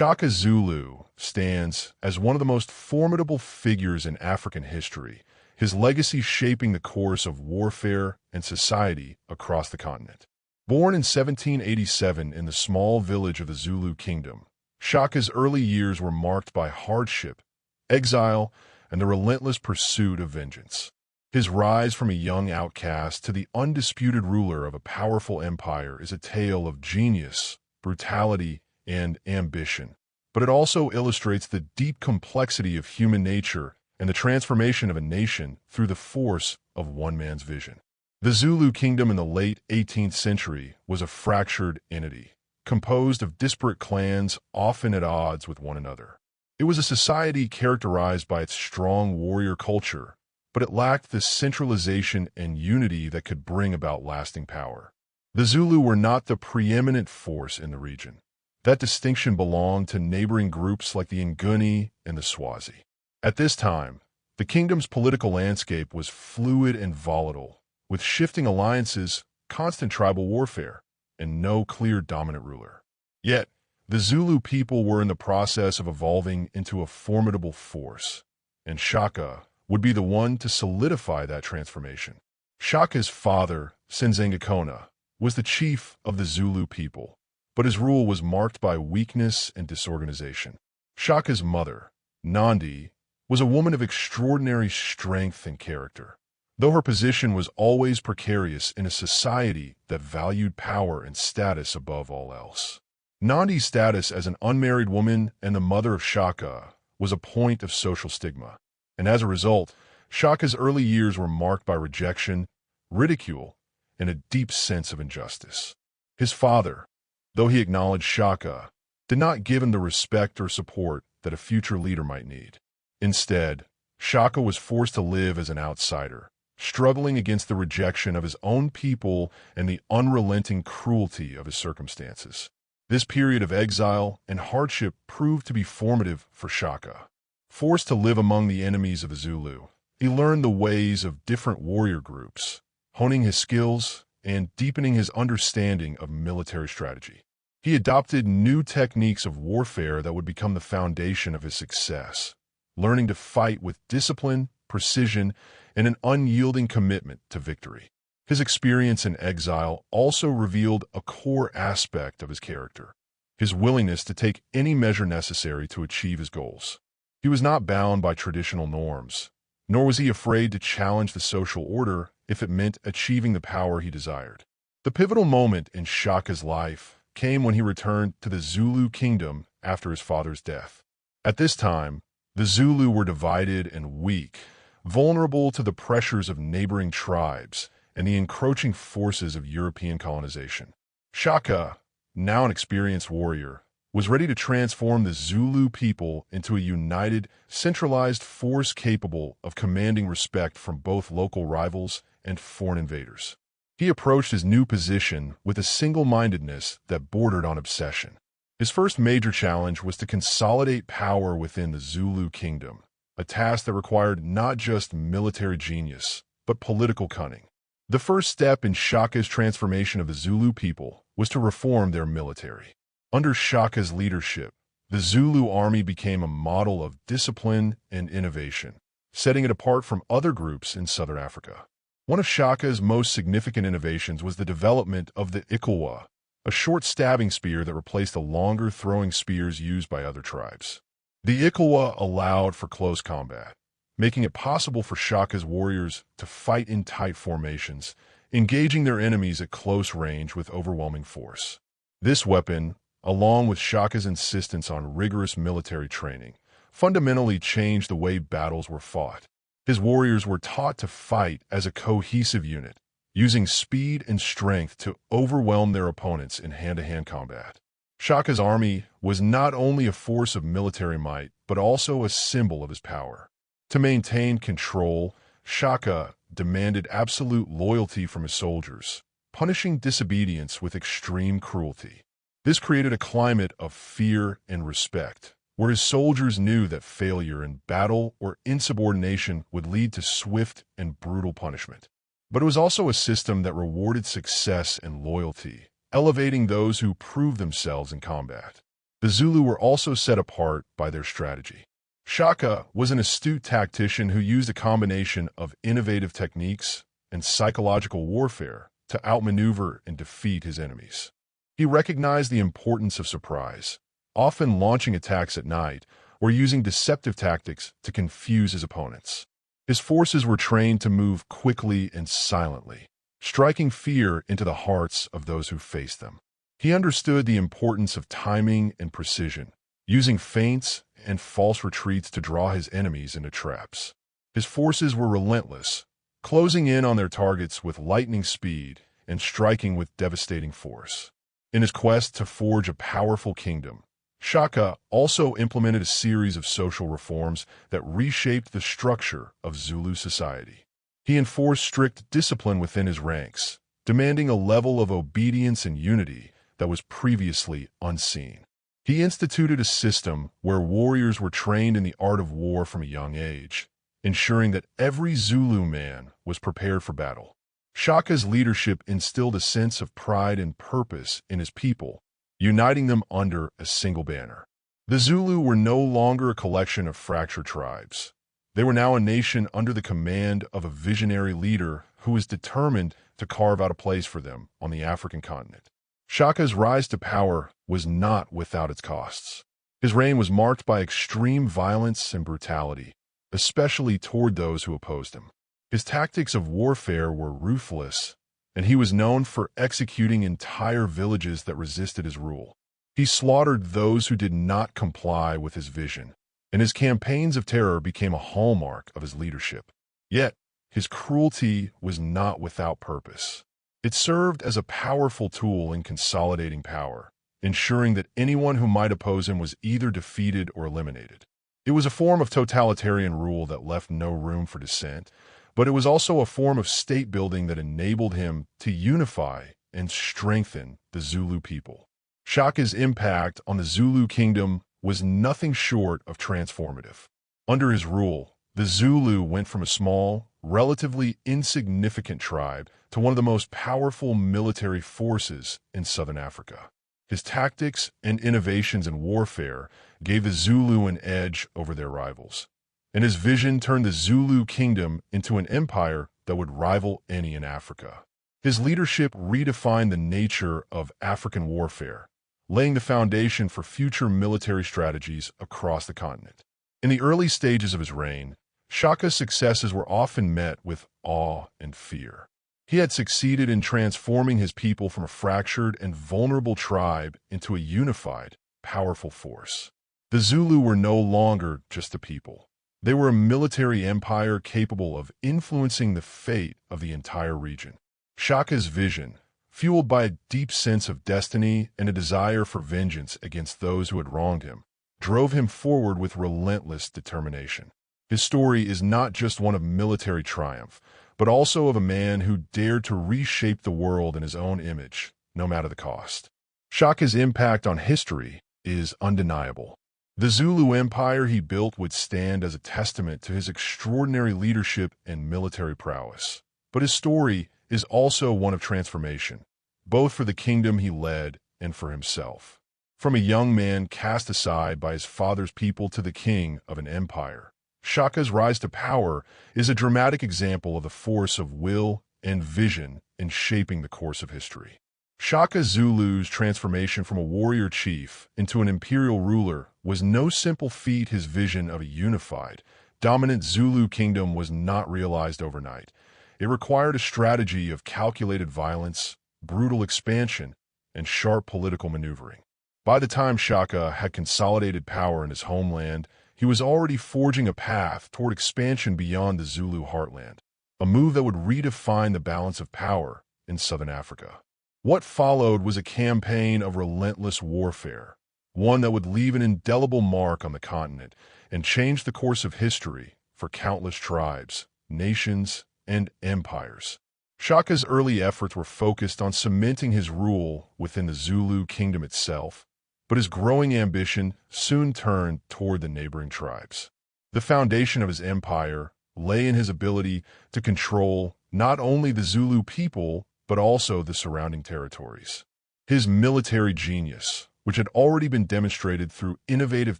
Shaka Zulu stands as one of the most formidable figures in African history, his legacy shaping the course of warfare and society across the continent. Born in 1787 in the small village of the Zulu kingdom, Shaka's early years were marked by hardship, exile, and the relentless pursuit of vengeance. His rise from a young outcast to the undisputed ruler of a powerful empire is a tale of genius, brutality, and ambition. But it also illustrates the deep complexity of human nature and the transformation of a nation through the force of one man's vision. The Zulu kingdom in the late 18th century was a fractured entity, composed of disparate clans often at odds with one another. It was a society characterized by its strong warrior culture, but it lacked the centralization and unity that could bring about lasting power. The Zulu were not the preeminent force in the region. That distinction belonged to neighboring groups like the Nguni and the Swazi. At this time, the kingdom's political landscape was fluid and volatile, with shifting alliances, constant tribal warfare, and no clear dominant ruler. Yet, the Zulu people were in the process of evolving into a formidable force, and Shaka would be the one to solidify that transformation. Shaka's father, Mfecane, was the chief of the Zulu people, but his rule was marked by weakness and disorganization. Shaka's mother, Nandi, was a woman of extraordinary strength and character, though her position was always precarious in a society that valued power and status above all else. Nandi's status as an unmarried woman and the mother of Shaka was a point of social stigma, and as a result, Shaka's early years were marked by rejection, ridicule, and a deep sense of injustice. His father, though he acknowledged Shaka, did not give him the respect or support that a future leader might need. Instead, Shaka was forced to live as an outsider, struggling against the rejection of his own people and the unrelenting cruelty of his circumstances. This period of exile and hardship proved to be formative for Shaka. Forced to live among the enemies of the Zulu, he learned the ways of different warrior groups, honing his skills and deepening his understanding of military strategy. He adopted new techniques of warfare that would become the foundation of his success, learning to fight with discipline, precision, and an unyielding commitment to victory. His experience in exile also revealed a core aspect of his character, his willingness to take any measure necessary to achieve his goals. He was not bound by traditional norms, nor was he afraid to challenge the social order if it meant achieving the power he desired. The pivotal moment in Shaka's life came when he returned to the Zulu kingdom after his father's death. At this time, the Zulu were divided and weak, vulnerable to the pressures of neighboring tribes and the encroaching forces of European colonization. Shaka, now an experienced warrior, was ready to transform the Zulu people into a united, centralized force capable of commanding respect from both local rivals and foreign invaders. He approached his new position with a single-mindedness that bordered on obsession. His first major challenge was to consolidate power within the Zulu kingdom, a task that required not just military genius, but political cunning. The first step in Shaka's transformation of the Zulu people was to reform their military. Under Shaka's leadership, the Zulu army became a model of discipline and innovation, setting it apart from other groups in southern Africa. One of Shaka's most significant innovations was the development of the Ikawa, a short stabbing spear that replaced the longer throwing spears used by other tribes. The Ikawa allowed for close combat, making it possible for Shaka's warriors to fight in tight formations, engaging their enemies at close range with overwhelming force. This weapon, along with Shaka's insistence on rigorous military training, fundamentally changed the way battles were fought. His warriors were taught to fight as a cohesive unit, using speed and strength to overwhelm their opponents in hand-to-hand combat. Shaka's army was not only a force of military might, but also a symbol of his power. To maintain control, Shaka demanded absolute loyalty from his soldiers, punishing disobedience with extreme cruelty. This created a climate of fear and respect, where his soldiers knew that failure in battle or insubordination would lead to swift and brutal punishment. But it was also a system that rewarded success and loyalty, elevating those who proved themselves in combat. The Zulu were also set apart by their strategy. Shaka was an astute tactician who used a combination of innovative techniques and psychological warfare to outmaneuver and defeat his enemies. He recognized the importance of surprise, often launching attacks at night or using deceptive tactics to confuse his opponents. His forces were trained to move quickly and silently, striking fear into the hearts of those who faced them. He understood the importance of timing and precision, using feints and false retreats to draw his enemies into traps. His forces were relentless, closing in on their targets with lightning speed and striking with devastating force. In his quest to forge a powerful kingdom, Shaka also implemented a series of social reforms that reshaped the structure of Zulu society. He enforced strict discipline within his ranks, demanding a level of obedience and unity that was previously unseen. He instituted a system where warriors were trained in the art of war from a young age, ensuring that every Zulu man was prepared for battle. Shaka's leadership instilled a sense of pride and purpose in his people, uniting them under a single banner. The Zulu were no longer a collection of fractured tribes. They were now a nation under the command of a visionary leader who was determined to carve out a place for them on the African continent. Shaka's rise to power was not without its costs. His reign was marked by extreme violence and brutality, especially toward those who opposed him. His tactics of warfare were ruthless, and he was known for executing entire villages that resisted his rule. He slaughtered those who did not comply with his vision, and his campaigns of terror became a hallmark of his leadership. Yet, his cruelty was not without purpose. It served as a powerful tool in consolidating power, ensuring that anyone who might oppose him was either defeated or eliminated. It was a form of totalitarian rule that left no room for dissent, but it was also a form of state building that enabled him to unify and strengthen the Zulu people. Shaka's impact on the Zulu kingdom was nothing short of transformative. Under his rule, the Zulu went from a small, relatively insignificant tribe to one of the most powerful military forces in southern Africa. His tactics and innovations in warfare gave the Zulu an edge over their rivals, and his vision turned the Zulu kingdom into an empire that would rival any in Africa. His leadership redefined the nature of African warfare, laying the foundation for future military strategies across the continent. In the early stages of his reign, Shaka's successes were often met with awe and fear. He had succeeded in transforming his people from a fractured and vulnerable tribe into a unified, powerful force. The Zulu were no longer just a people. They were a military empire capable of influencing the fate of the entire region. Shaka's vision, fueled by a deep sense of destiny and a desire for vengeance against those who had wronged him, drove him forward with relentless determination. His story is not just one of military triumph, but also of a man who dared to reshape the world in his own image, no matter the cost. Shaka's impact on history is undeniable. The Zulu Empire he built would stand as a testament to his extraordinary leadership and military prowess. But his story is also one of transformation, both for the kingdom he led and for himself. From a young man cast aside by his father's people to the king of an empire, Shaka's rise to power is a dramatic example of the force of will and vision in shaping the course of history. Shaka Zulu's transformation from a warrior chief into an imperial ruler was no simple feat. His vision of a unified, dominant Zulu kingdom was not realized overnight. It required a strategy of calculated violence, brutal expansion, and sharp political maneuvering. By the time Shaka had consolidated power in his homeland, he was already forging a path toward expansion beyond the Zulu heartland, a move that would redefine the balance of power in southern Africa. What followed was a campaign of relentless warfare, one that would leave an indelible mark on the continent and change the course of history for countless tribes, nations, and empires. Shaka's early efforts were focused on cementing his rule within the Zulu kingdom itself, but his growing ambition soon turned toward the neighboring tribes. The foundation of his empire lay in his ability to control not only the Zulu people, but also the surrounding territories. His military genius, which had already been demonstrated through innovative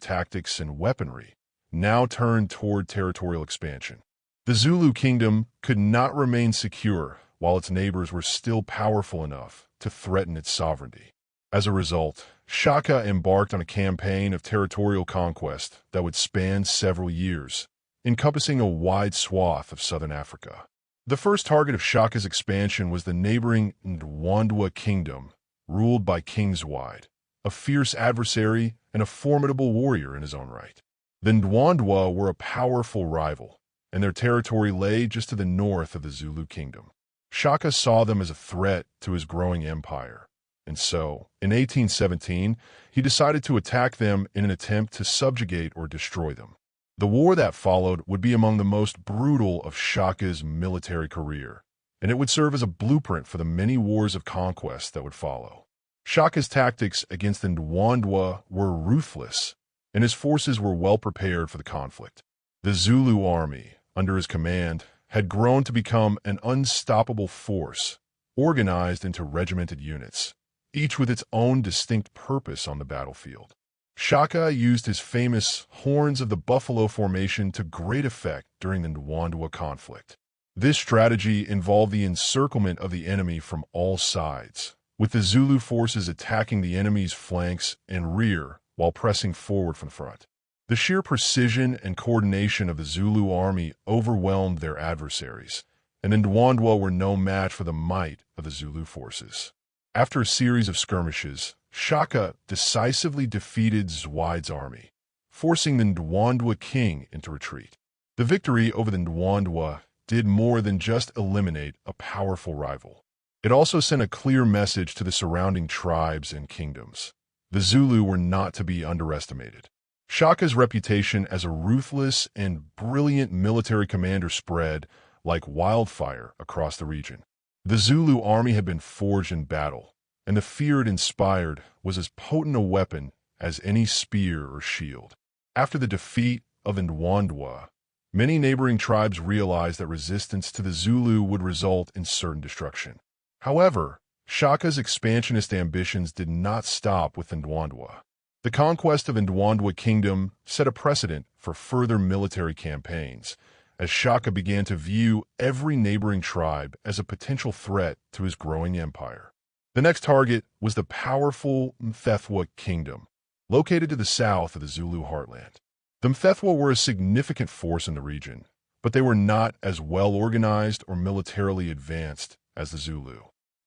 tactics and weaponry, now turned toward territorial expansion. The Zulu kingdom could not remain secure while its neighbors were still powerful enough to threaten its sovereignty. As a result, Shaka embarked on a campaign of territorial conquest that would span several years, encompassing a wide swath of southern Africa. The first target of Shaka's expansion was the neighboring Ndwandwe kingdom, ruled by Kingswide, a fierce adversary and a formidable warrior in his own right. The Ndwandwe were a powerful rival, and their territory lay just to the north of the Zulu kingdom. Shaka saw them as a threat to his growing empire, and so, in 1817, he decided to attack them in an attempt to subjugate or destroy them. The war that followed would be among the most brutal of Shaka's military career, and it would serve as a blueprint for the many wars of conquest that would follow. Shaka's tactics against the Ndwandwe were ruthless, and his forces were well prepared for the conflict. The Zulu army, under his command, had grown to become an unstoppable force, organized into regimented units, each with its own distinct purpose on the battlefield. Shaka used his famous Horns of the Buffalo formation to great effect during the Ndwandwe conflict. This strategy involved the encirclement of the enemy from all sides, with the Zulu forces attacking the enemy's flanks and rear while pressing forward from the front. The sheer precision and coordination of the Zulu army overwhelmed their adversaries, and the Ndwandwe were no match for the might of the Zulu forces. After a series of skirmishes, Shaka decisively defeated Zwide's army, forcing the Ndwandwe king into retreat. The victory over the Ndwandwe did more than just eliminate a powerful rival. It also sent a clear message to the surrounding tribes and kingdoms. The Zulu were not to be underestimated. Shaka's reputation as a ruthless and brilliant military commander spread like wildfire across the region. The Zulu army had been forged in battle, and the fear it inspired was as potent a weapon as any spear or shield. After the defeat of Ndwandwe, many neighboring tribes realized that resistance to the Zulu would result in certain destruction. However, Shaka's expansionist ambitions did not stop with Ndwandwe. The conquest of Ndwandwe kingdom set a precedent for further military campaigns, as Shaka began to view every neighboring tribe as a potential threat to his growing empire. The next target was the powerful Mfecane kingdom, located to the south of the Zulu heartland. The Mfecane were a significant force in the region, but they were not as well organized or militarily advanced as the Zulu.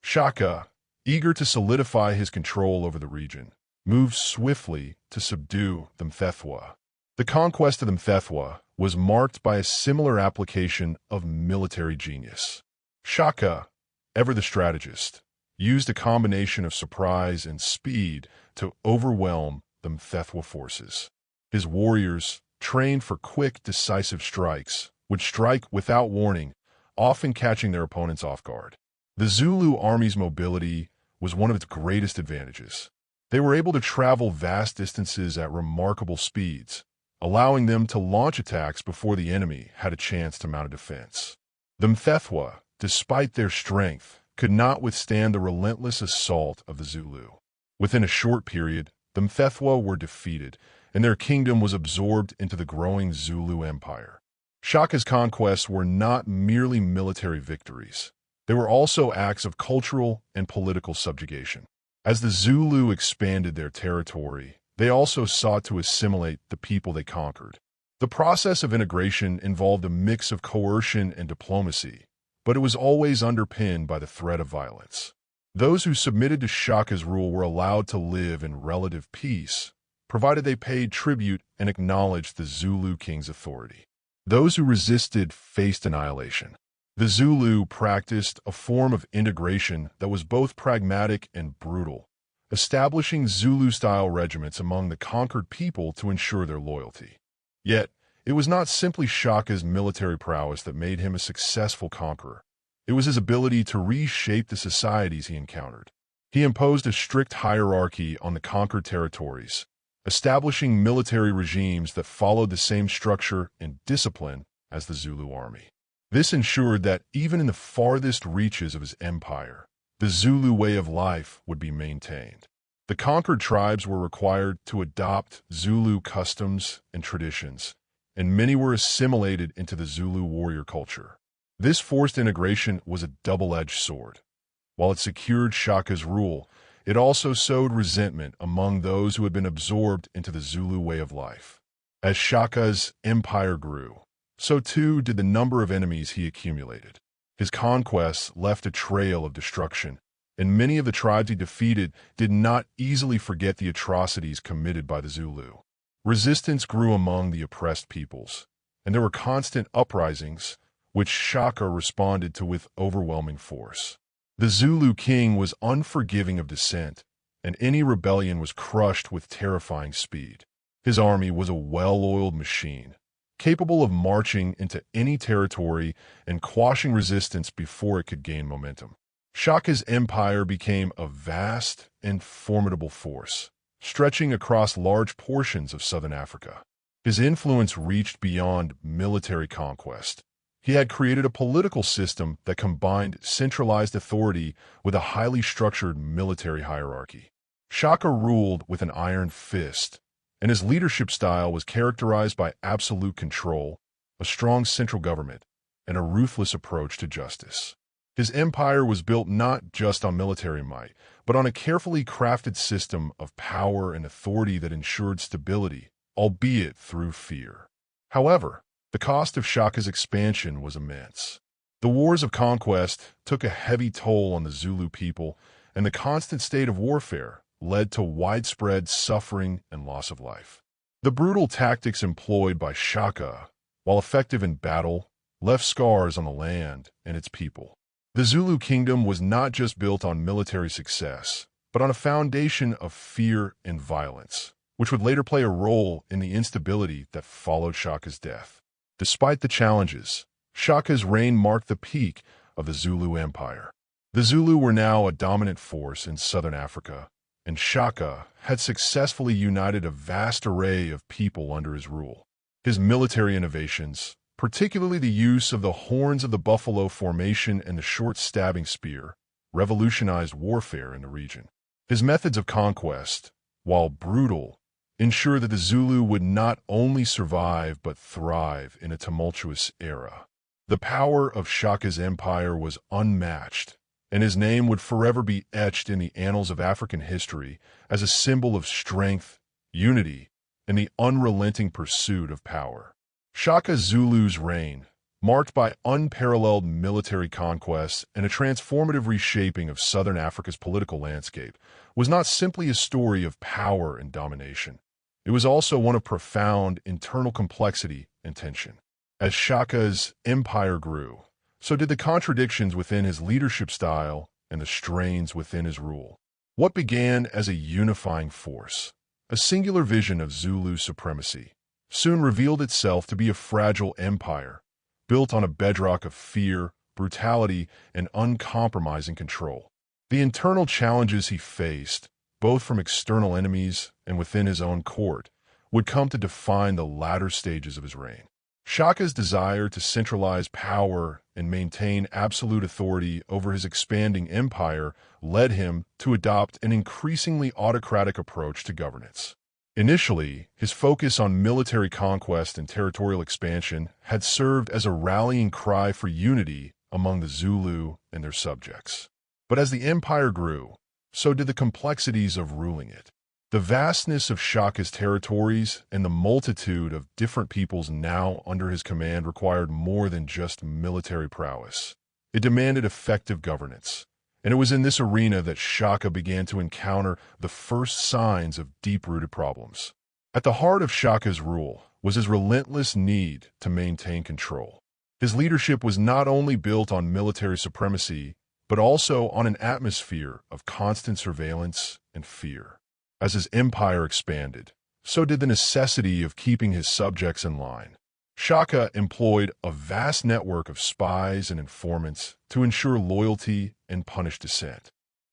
Shaka, eager to solidify his control over the region, moved swiftly to subdue the Mfecane. The conquest of the Mfecane was marked by a similar application of military genius. Shaka, ever the strategist, used a combination of surprise and speed to overwhelm the Mfecane forces. His warriors, trained for quick, decisive strikes, would strike without warning, often catching their opponents off guard. The Zulu army's mobility was one of its greatest advantages. They were able to travel vast distances at remarkable speeds, allowing them to launch attacks before the enemy had a chance to mount a defense. The Mfecane, despite their strength, could not withstand the relentless assault of the Zulu. Within a short period, the Mfecane were defeated, and their kingdom was absorbed into the growing Zulu empire. Shaka's conquests were not merely military victories. They were also acts of cultural and political subjugation. As the Zulu expanded their territory, they also sought to assimilate the people they conquered. The process of integration involved a mix of coercion and diplomacy, but it was always underpinned by the threat of violence. Those who submitted to Shaka's rule were allowed to live in relative peace, provided they paid tribute and acknowledged the Zulu king's authority. Those who resisted faced annihilation. The Zulu practiced a form of integration that was both pragmatic and brutal, establishing Zulu-style regiments among the conquered people to ensure their loyalty. Yet, it was not simply Shaka's military prowess that made him a successful conqueror. It was his ability to reshape the societies he encountered. He imposed a strict hierarchy on the conquered territories, establishing military regimes that followed the same structure and discipline as the Zulu army. This ensured that even in the farthest reaches of his empire, the Zulu way of life would be maintained. The conquered tribes were required to adopt Zulu customs and traditions, and many were assimilated into the Zulu warrior culture. This forced integration was a double-edged sword. While it secured Shaka's rule, it also sowed resentment among those who had been absorbed into the Zulu way of life. As Shaka's empire grew, so too did the number of enemies he accumulated. His conquests left a trail of destruction, and many of the tribes he defeated did not easily forget the atrocities committed by the Zulu. Resistance grew among the oppressed peoples, and there were constant uprisings, which Shaka responded to with overwhelming force. The Zulu king was unforgiving of dissent, and any rebellion was crushed with terrifying speed. His army was a well-oiled machine, capable of marching into any territory and quashing resistance before it could gain momentum. Shaka's empire became a vast and formidable force, stretching across large portions of southern Africa. His influence reached beyond military conquest. He had created a political system that combined centralized authority with a highly structured military hierarchy. Shaka ruled with an iron fist, and his leadership style was characterized by absolute control, a strong central government, and a ruthless approach to justice. His empire was built not just on military might, but on a carefully crafted system of power and authority that ensured stability, albeit through fear. However, the cost of Shaka's expansion was immense. The wars of conquest took a heavy toll on the Zulu people, and the constant state of warfare led to widespread suffering and loss of life. The brutal tactics employed by Shaka, while effective in battle, left scars on the land and its people. The Zulu kingdom was not just built on military success, but on a foundation of fear and violence, which would later play a role in the instability that followed Shaka's death. Despite the challenges, Shaka's reign marked the peak of the Zulu Empire. The Zulu were now a dominant force in southern Africa, and Shaka had successfully united a vast array of people under his rule. His military innovations, particularly the use of the horns of the buffalo formation and the short stabbing spear, revolutionized warfare in the region. His methods of conquest, while brutal, ensure that the Zulu would not only survive but thrive in a tumultuous era. The power of Shaka's empire was unmatched, and his name would forever be etched in the annals of African history as a symbol of strength, unity, and the unrelenting pursuit of power. Shaka Zulu's reign, marked by unparalleled military conquests and a transformative reshaping of southern Africa's political landscape, was not simply a story of power and domination. It was also one of profound internal complexity and tension. As Shaka's empire grew, so did the contradictions within his leadership style and the strains within his rule. What began as a unifying force, a singular vision of Zulu supremacy, soon revealed itself to be a fragile empire, built on a bedrock of fear, brutality, and uncompromising control. The internal challenges he faced, both from external enemies and within his own court, would come to define the latter stages of his reign. Shaka's desire to centralize power and maintain absolute authority over his expanding empire led him to adopt an increasingly autocratic approach to governance. Initially, his focus on military conquest and territorial expansion had served as a rallying cry for unity among the Zulu and their subjects. But as the empire grew, so did the complexities of ruling it. The vastness of Shaka's territories and the multitude of different peoples now under his command required more than just military prowess. It demanded effective governance, and it was in this arena that Shaka began to encounter the first signs of deep-rooted problems. At the heart of Shaka's rule was his relentless need to maintain control. His leadership was not only built on military supremacy, but also on an atmosphere of constant surveillance and fear. As his empire expanded, so did the necessity of keeping his subjects in line. Shaka employed a vast network of spies and informants to ensure loyalty and punish dissent.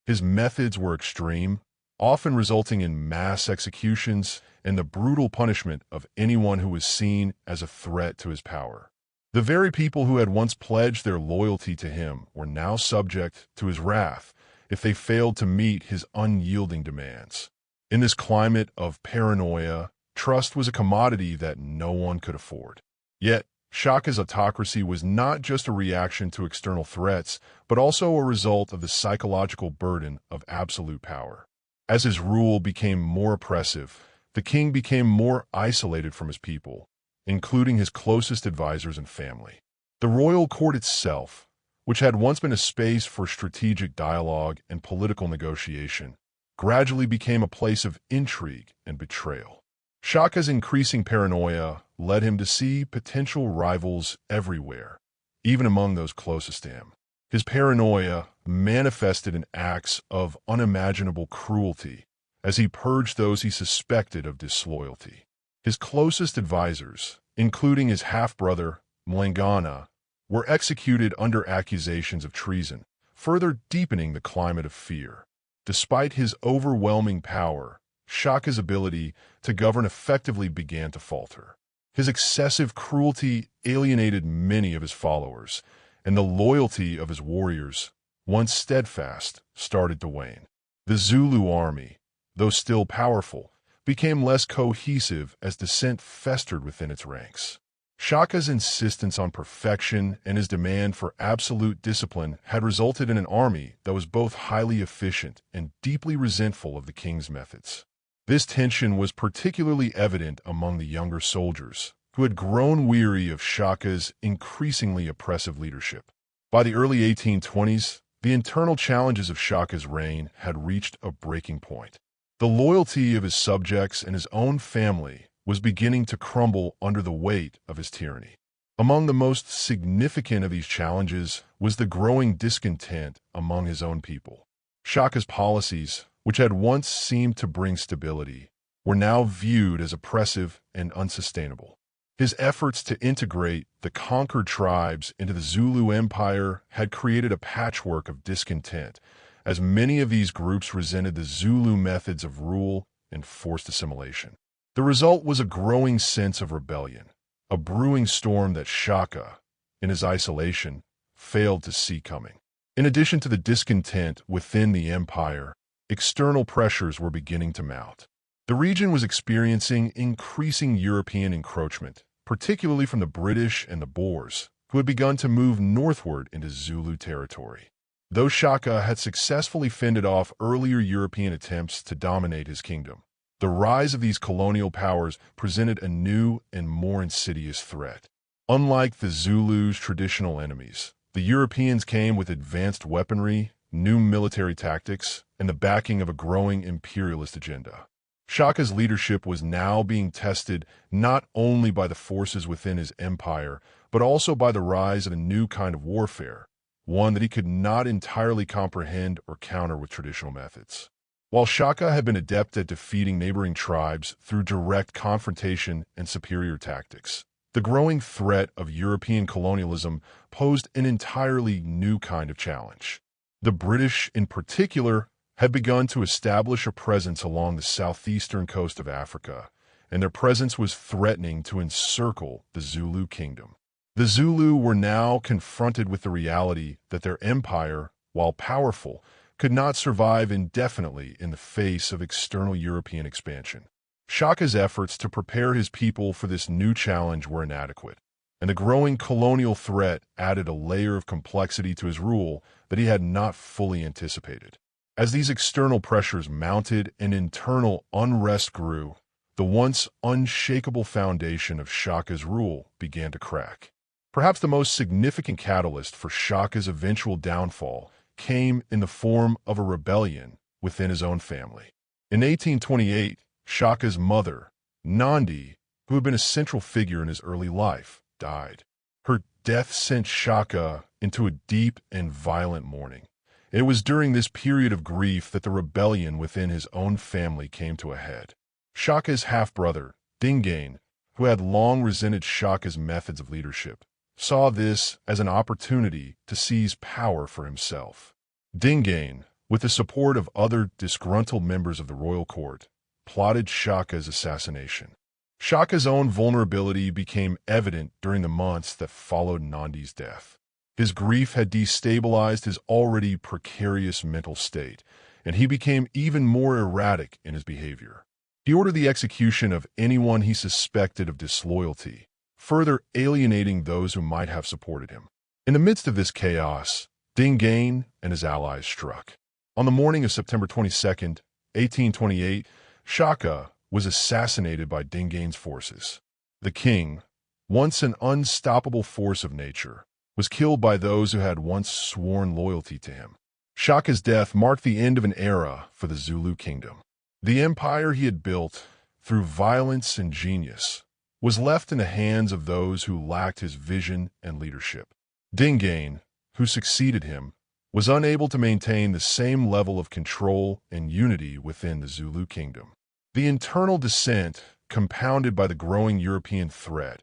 His methods were extreme, often resulting in mass executions and the brutal punishment of anyone who was seen as a threat to his power. The very people who had once pledged their loyalty to him were now subject to his wrath, if they failed to meet his unyielding demands. In this climate of paranoia, trust was a commodity that no one could afford. Yet, Shaka's autocracy was not just a reaction to external threats, but also a result of the psychological burden of absolute power. As his rule became more oppressive, the king became more isolated from his people, including his closest advisors and family. The royal court itself, which had once been a space for strategic dialogue and political negotiation, gradually became a place of intrigue and betrayal. Shaka's increasing paranoia led him to see potential rivals everywhere, even among those closest to him. His paranoia manifested in acts of unimaginable cruelty as he purged those he suspected of disloyalty. His closest advisors, including his half-brother, Mfecane, were executed under accusations of treason, further deepening the climate of fear. Despite his overwhelming power, Shaka's ability to govern effectively began to falter. His excessive cruelty alienated many of his followers, and the loyalty of his warriors, once steadfast, started to wane. The Zulu army, though still powerful, became less cohesive as dissent festered within its ranks. Shaka's insistence on perfection and his demand for absolute discipline had resulted in an army that was both highly efficient and deeply resentful of the king's methods. This tension was particularly evident among the younger soldiers, who had grown weary of Shaka's increasingly oppressive leadership. By the early 1820s, the internal challenges of Shaka's reign had reached a breaking point. The loyalty of his subjects and his own family was beginning to crumble under the weight of his tyranny. Among the most significant of these challenges was the growing discontent among his own people. Shaka's policies, which had once seemed to bring stability, were now viewed as oppressive and unsustainable. His efforts to integrate the conquered tribes into the Zulu Empire had created a patchwork of discontent, as many of these groups resented the Zulu methods of rule and forced assimilation. The result was a growing sense of rebellion, a brewing storm that Shaka, in his isolation, failed to see coming. In addition to the discontent within the empire, external pressures were beginning to mount. The region was experiencing increasing European encroachment, particularly from the British and the Boers, who had begun to move northward into Zulu territory. Though Shaka had successfully fended off earlier European attempts to dominate his kingdom, the rise of these colonial powers presented a new and more insidious threat. Unlike the Zulus' traditional enemies, the Europeans came with advanced weaponry, new military tactics, and the backing of a growing imperialist agenda. Shaka's leadership was now being tested not only by the forces within his empire, but also by the rise of a new kind of warfare, one that he could not entirely comprehend or counter with traditional methods. While Shaka had been adept at defeating neighboring tribes through direct confrontation and superior tactics, the growing threat of European colonialism posed an entirely new kind of challenge. The British, in particular, had begun to establish a presence along the southeastern coast of Africa, and their presence was threatening to encircle the Zulu kingdom. The Zulu were now confronted with the reality that their empire, while powerful, could not survive indefinitely in the face of external European expansion. Shaka's efforts to prepare his people for this new challenge were inadequate, and the growing colonial threat added a layer of complexity to his rule that he had not fully anticipated. As these external pressures mounted and internal unrest grew, the once unshakable foundation of Shaka's rule began to crack. Perhaps the most significant catalyst for Shaka's eventual downfall came in the form of a rebellion within his own family. In 1828, Shaka's mother, Nandi, who had been a central figure in his early life, died. Her death sent Shaka into a deep and violent mourning. It was during this period of grief that the rebellion within his own family came to a head. Shaka's half-brother, Dingaan, who had long resented Shaka's methods of leadership, saw this as an opportunity to seize power for himself. Dingaan, with the support of other disgruntled members of the royal court, plotted Shaka's assassination. Shaka's own vulnerability became evident during the months that followed Nandi's death. His grief had destabilized his already precarious mental state, and he became even more erratic in his behavior. He ordered the execution of anyone he suspected of disloyalty, further alienating those who might have supported him. In the midst of this chaos, Dingaan and his allies struck. On the morning of September 22nd, 1828, Shaka was assassinated by Dingaan's forces. The king, once an unstoppable force of nature, was killed by those who had once sworn loyalty to him. Shaka's death marked the end of an era for the Zulu kingdom. The empire he had built, through violence and genius, was left in the hands of those who lacked his vision and leadership. Dingaan, who succeeded him, was unable to maintain the same level of control and unity within the Zulu kingdom. The internal dissent, compounded by the growing European threat,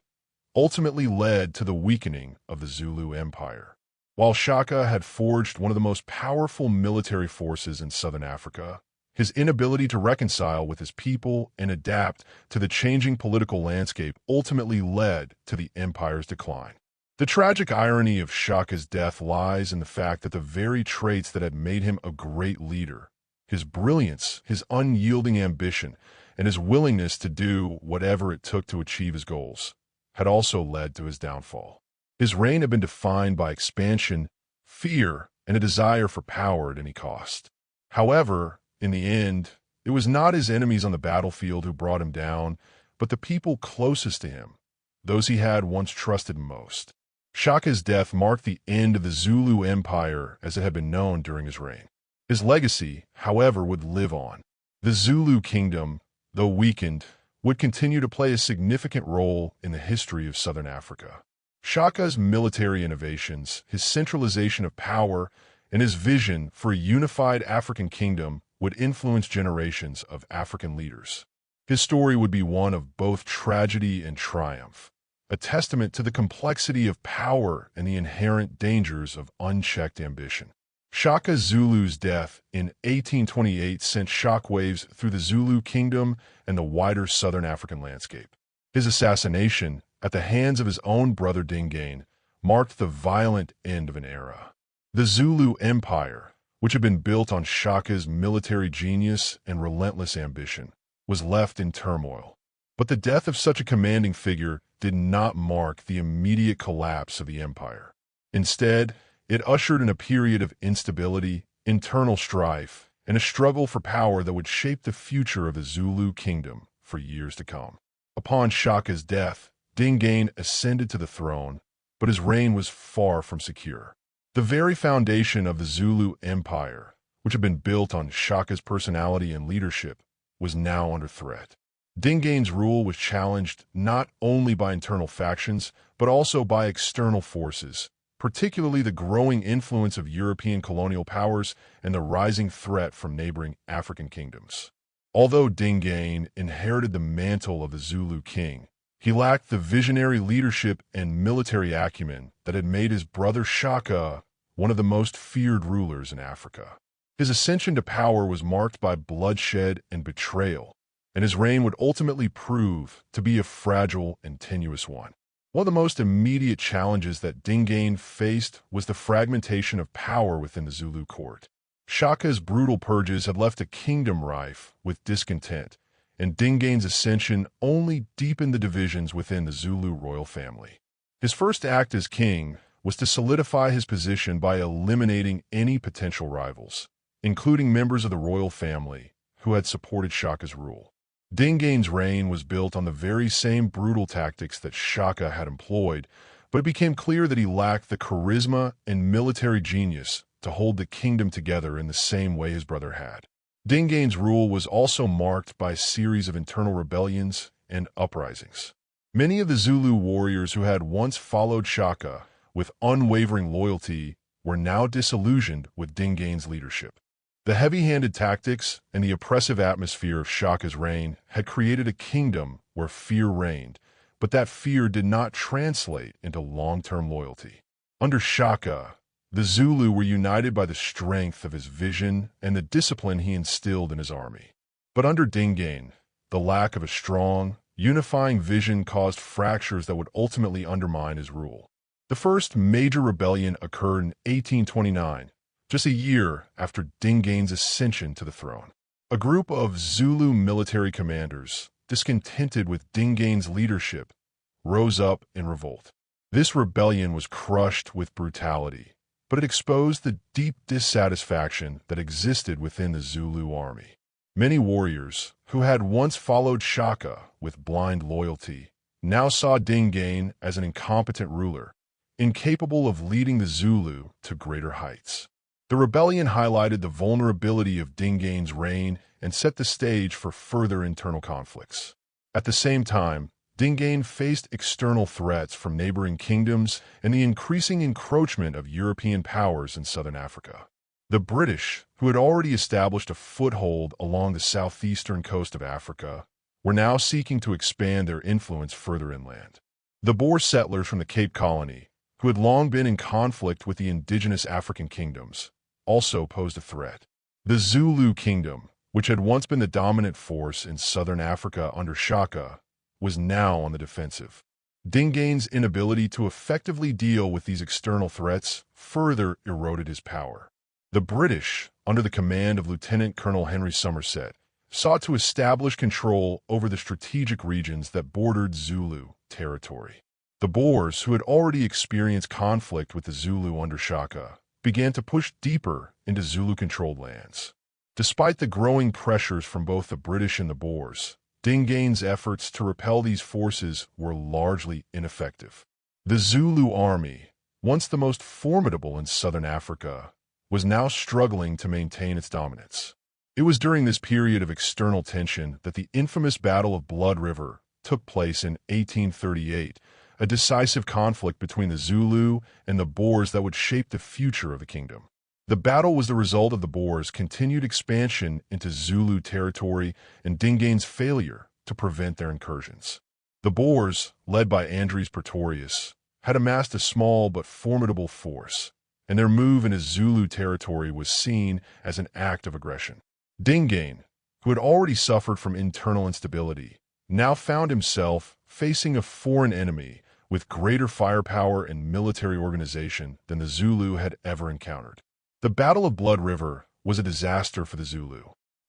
ultimately led to the weakening of the Zulu Empire. While Shaka had forged one of the most powerful military forces in southern Africa, his inability to reconcile with his people and adapt to the changing political landscape ultimately led to the empire's decline. The tragic irony of Shaka's death lies in the fact that the very traits that had made him a great leader, his brilliance, his unyielding ambition, and his willingness to do whatever it took to achieve his goals, had also led to his downfall. His reign had been defined by expansion, fear, and a desire for power at any cost. However, in the end, it was not his enemies on the battlefield who brought him down, but the people closest to him, those he had once trusted most. Shaka's death marked the end of the Zulu Empire as it had been known during his reign. His legacy, however, would live on. The Zulu kingdom, though weakened, would continue to play a significant role in the history of southern Africa. Shaka's military innovations, his centralization of power, and his vision for a unified African kingdom would influence generations of African leaders. His story would be one of both tragedy and triumph, a testament to the complexity of power and the inherent dangers of unchecked ambition. Shaka Zulu's death in 1828 sent shockwaves through the Zulu kingdom and the wider southern African landscape. His assassination, at the hands of his own brother Dingaan, marked the violent end of an era. The Zulu Empire, which had been built on Shaka's military genius and relentless ambition, was left in turmoil. But the death of such a commanding figure did not mark the immediate collapse of the empire. Instead, it ushered in a period of instability, internal strife, and a struggle for power that would shape the future of the Zulu kingdom for years to come. Upon Shaka's death, Dingaan ascended to the throne, but his reign was far from secure. The very foundation of the Zulu Empire, which had been built on Shaka's personality and leadership, was now under threat. Dingaan's rule was challenged not only by internal factions, but also by external forces, particularly the growing influence of European colonial powers and the rising threat from neighboring African kingdoms. Although Dingaan inherited the mantle of the Zulu king, he lacked the visionary leadership and military acumen that had made his brother Shaka one of the most feared rulers in Africa. His ascension to power was marked by bloodshed and betrayal, and his reign would ultimately prove to be a fragile and tenuous one. One of the most immediate challenges that Dingaan faced was the fragmentation of power within the Zulu court. Shaka's brutal purges had left a kingdom rife with discontent, and Dingaan's ascension only deepened the divisions within the Zulu royal family. His first act as king was to solidify his position by eliminating any potential rivals, including members of the royal family who had supported Shaka's rule. Dingaan's reign was built on the very same brutal tactics that Shaka had employed, but it became clear that he lacked the charisma and military genius to hold the kingdom together in the same way his brother had. Dingaan's rule was also marked by a series of internal rebellions and uprisings. Many of the Zulu warriors who had once followed Shaka with unwavering loyalty were now disillusioned with Dingaan's leadership. The heavy-handed tactics and the oppressive atmosphere of Shaka's reign had created a kingdom where fear reigned, but that fear did not translate into long-term loyalty. Under Shaka, the Zulu were united by the strength of his vision and the discipline he instilled in his army. But under Dingaan, the lack of a strong, unifying vision caused fractures that would ultimately undermine his rule. The first major rebellion occurred in 1829, just a year after Dingane's ascension to the throne. A group of Zulu military commanders, discontented with Dingane's leadership, rose up in revolt. This rebellion was crushed with brutality, but it exposed the deep dissatisfaction that existed within the Zulu army. Many warriors, who had once followed Shaka with blind loyalty, now saw Dingane as an incompetent ruler, incapable of leading the Zulu to greater heights. The rebellion highlighted the vulnerability of Dingane's reign and set the stage for further internal conflicts. At the same time, Dingane faced external threats from neighboring kingdoms and the increasing encroachment of European powers in southern Africa. The British, who had already established a foothold along the southeastern coast of Africa, were now seeking to expand their influence further inland. The Boer settlers from the Cape Colony, who had long been in conflict with the indigenous African kingdoms, also posed a threat. The Zulu kingdom, which had once been the dominant force in southern Africa under Shaka, was now on the defensive. Dingane's inability to effectively deal with these external threats further eroded his power. The British, under the command of Lieutenant Colonel Henry Somerset, sought to establish control over the strategic regions that bordered Zulu territory. The Boers, who had already experienced conflict with the Zulu under Shaka, began to push deeper into Zulu-controlled lands. Despite the growing pressures from both the British and the Boers, Dingane's efforts to repel these forces were largely ineffective. The Zulu army, once the most formidable in southern Africa, was now struggling to maintain its dominance. It was during this period of external tension that the infamous Battle of Blood River took place in 1838, a decisive conflict between the Zulu and the Boers that would shape the future of the kingdom. The battle was the result of the Boers' continued expansion into Zulu territory and Dingane's failure to prevent their incursions. The Boers, led by Andries Pretorius, had amassed a small but formidable force, and their move into Zulu territory was seen as an act of aggression. Dingane, who had already suffered from internal instability, now found himself facing a foreign enemy with greater firepower and military organization than the Zulu had ever encountered. The Battle of Blood River was a disaster for the Zulu.